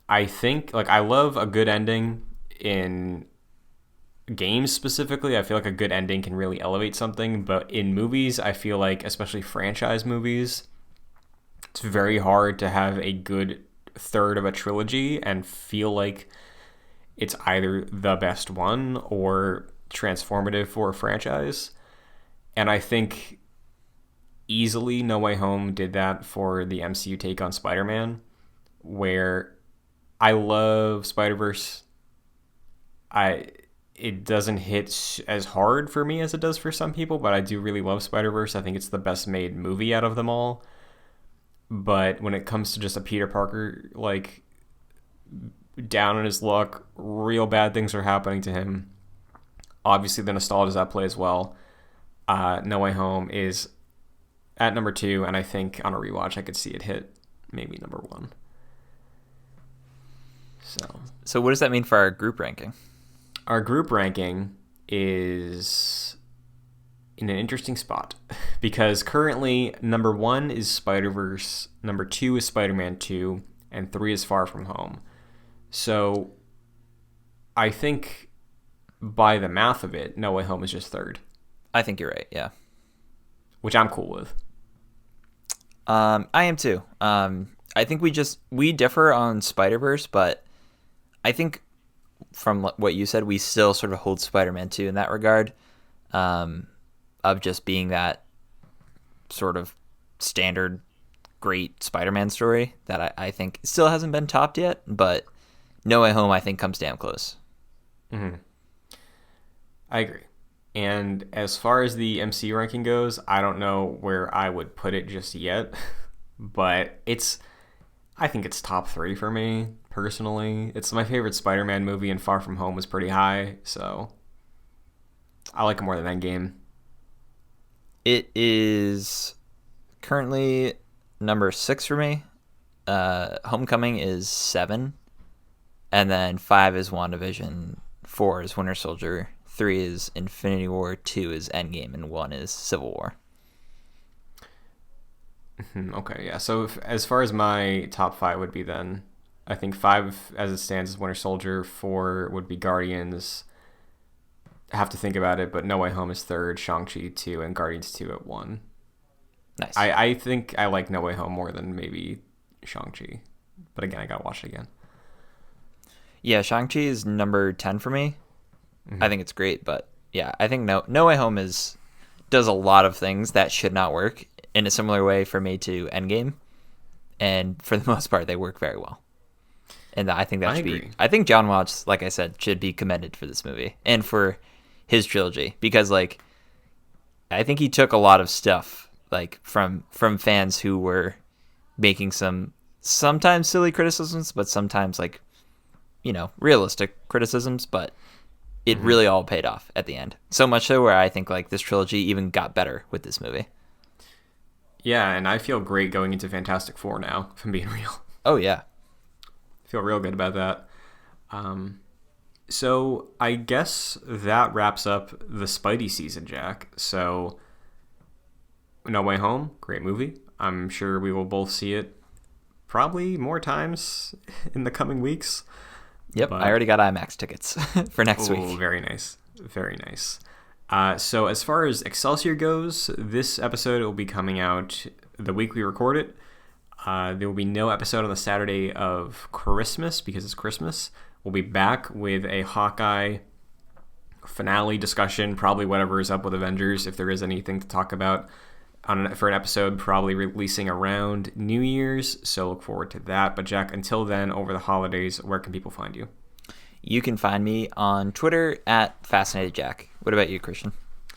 I think, like, I love a good ending in games specifically. I feel like a good ending can really elevate something, but in movies, I feel like, especially franchise movies, it's very hard to have a good third of a trilogy and feel like it's either the best one or transformative for a franchise. And I think easily No Way Home did that for the MCU take on Spider-Man, where I love Spider-Verse. It doesn't hit as hard for me as it does for some people, but I do really love Spider-Verse. I think it's the best made movie out of them all. But when it comes to just a Peter Parker, like, down on his luck, real bad things are happening to him. Obviously, the nostalgia does that play as well. No Way Home is at number 2, and I think on a rewatch I could see it hit maybe number 1. So what does that mean for our group ranking? Our group ranking is in an interesting spot because currently number 1 is Spider-Verse, number 2 is Spider-Man 2, and 3 is Far From Home. So I think by the math of it, No Way Home is just third. I think you're right, yeah. Which I'm cool with. I am too. I think we differ on Spider-Verse, but I think from what you said, we still sort of hold Spider-Man 2 in that regard, of just being that sort of standard great Spider-Man story that I think still hasn't been topped yet, but No Way Home I think comes damn close. Mm-hmm. I agree. And as far as the MCU ranking goes, I don't know where I would put it just yet, but I think it's top 3 for me, personally. It's my favorite Spider-Man movie, and Far From Home was pretty high, so I like it more than Endgame. It is currently number 6 for me. Homecoming is 7, and then 5 is WandaVision, 4 is Winter Soldier, 3 is Infinity War, 2 is Endgame, and 1 is Civil War. Okay, yeah. So as far as my top 5 would be then, I think 5 as it stands is Winter Soldier, 4 would be Guardians. I have to think about it, but No Way Home is 3rd, Shang-Chi 2, and Guardians 2 at 1. Nice. I think I like No Way Home more than maybe Shang-Chi. But again, I gotta watch it again. Yeah, Shang-Chi is number 10 for me. Mm-hmm. I think it's great, but yeah, I think No Way Home does a lot of things that should not work in a similar way for me to Endgame, and for the most part, they work very well. And I think that should be. I think John Watts, like I said, should be commended for this movie and for his trilogy, because like I think he took a lot of stuff like from fans who were making some sometimes silly criticisms, but sometimes like realistic criticisms, but it really all paid off at the end. So much so where I think like this trilogy even got better with this movie. Yeah, and I feel great going into Fantastic Four now, if I'm being real. Oh, yeah. I feel real good about that. So I guess that wraps up the Spidey season, Jack. So No Way Home, great movie. I'm sure we will both see it probably more times in the coming weeks. Yep, I already got IMAX tickets for next week. Oh, very nice. Very nice. So as far as Excelsior goes, this episode will be coming out the week we record it. There will be no episode on the Saturday of Christmas because it's Christmas. We'll be back with a Hawkeye finale discussion, probably whatever is up with Avengers, if there is anything to talk about for an episode, probably releasing around New Year's. So look forward to that. But Jack, until then, over the holidays, where can people find you? You can find me on Twitter at FascinatedJack. What about you, Christian? You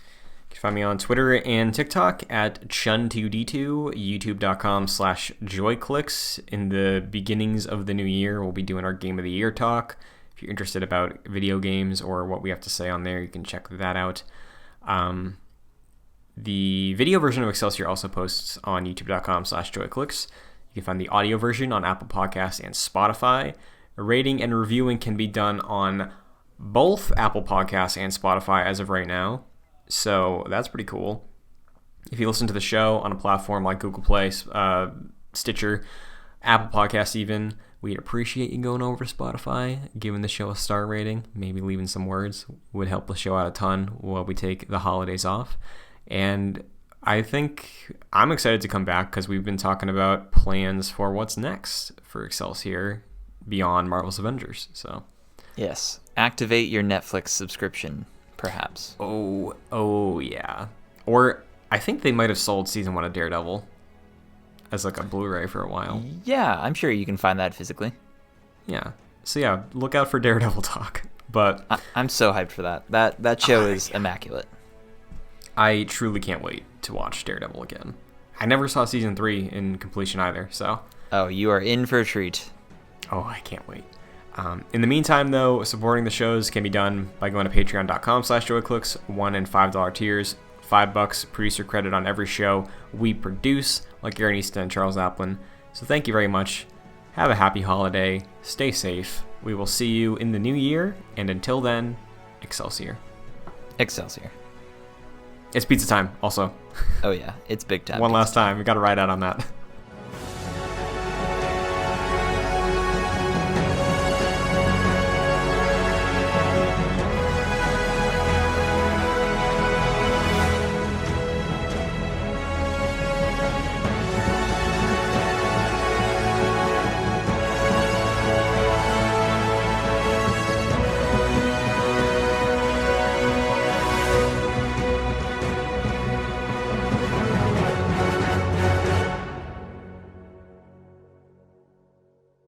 can find me on Twitter and TikTok at Chun2D2, youtube.com/joyclicks. In the beginnings of the new year, we'll be doing our Game of the Year talk. If you're interested about video games or what we have to say on there, you can check that out. The video version of Excelsior also posts on youtube.com/joyclicks. You can find the audio version on Apple Podcasts and Spotify. Rating and reviewing can be done on both Apple Podcasts and Spotify as of right now. So that's pretty cool. If you listen to the show on a platform like Google Play, Stitcher, Apple Podcasts even, we'd appreciate you going over to Spotify, giving the show a star rating, maybe leaving some words. Would help the show out a ton while we take the holidays off. And I think I'm excited to come back because we've been talking about plans for what's next for Excelsior beyond Marvel's Avengers. So yes, activate your Netflix subscription, perhaps. Oh yeah. Or I think they might have sold season 1 of Daredevil as like a Blu-ray for a while. Yeah, I'm sure you can find that physically. Yeah. So yeah, look out for Daredevil talk. But I'm so hyped for that. That show is immaculate. I truly can't wait to watch Daredevil again. I never saw season 3 in completion either, so. Oh, you are in for a treat. Oh, I can't wait. In the meantime, though, supporting the shows can be done by going to patreon.com/joyclicks, $1 and $5 tiers, $5 producer credit on every show we produce, like Aaron Easton and Charles Applin. So thank you very much. Have a happy holiday. Stay safe. We will see you in the new year. And until then, Excelsior. Excelsior. It's pizza time, also. Oh, yeah. It's big time. One last time. We got to ride out on that.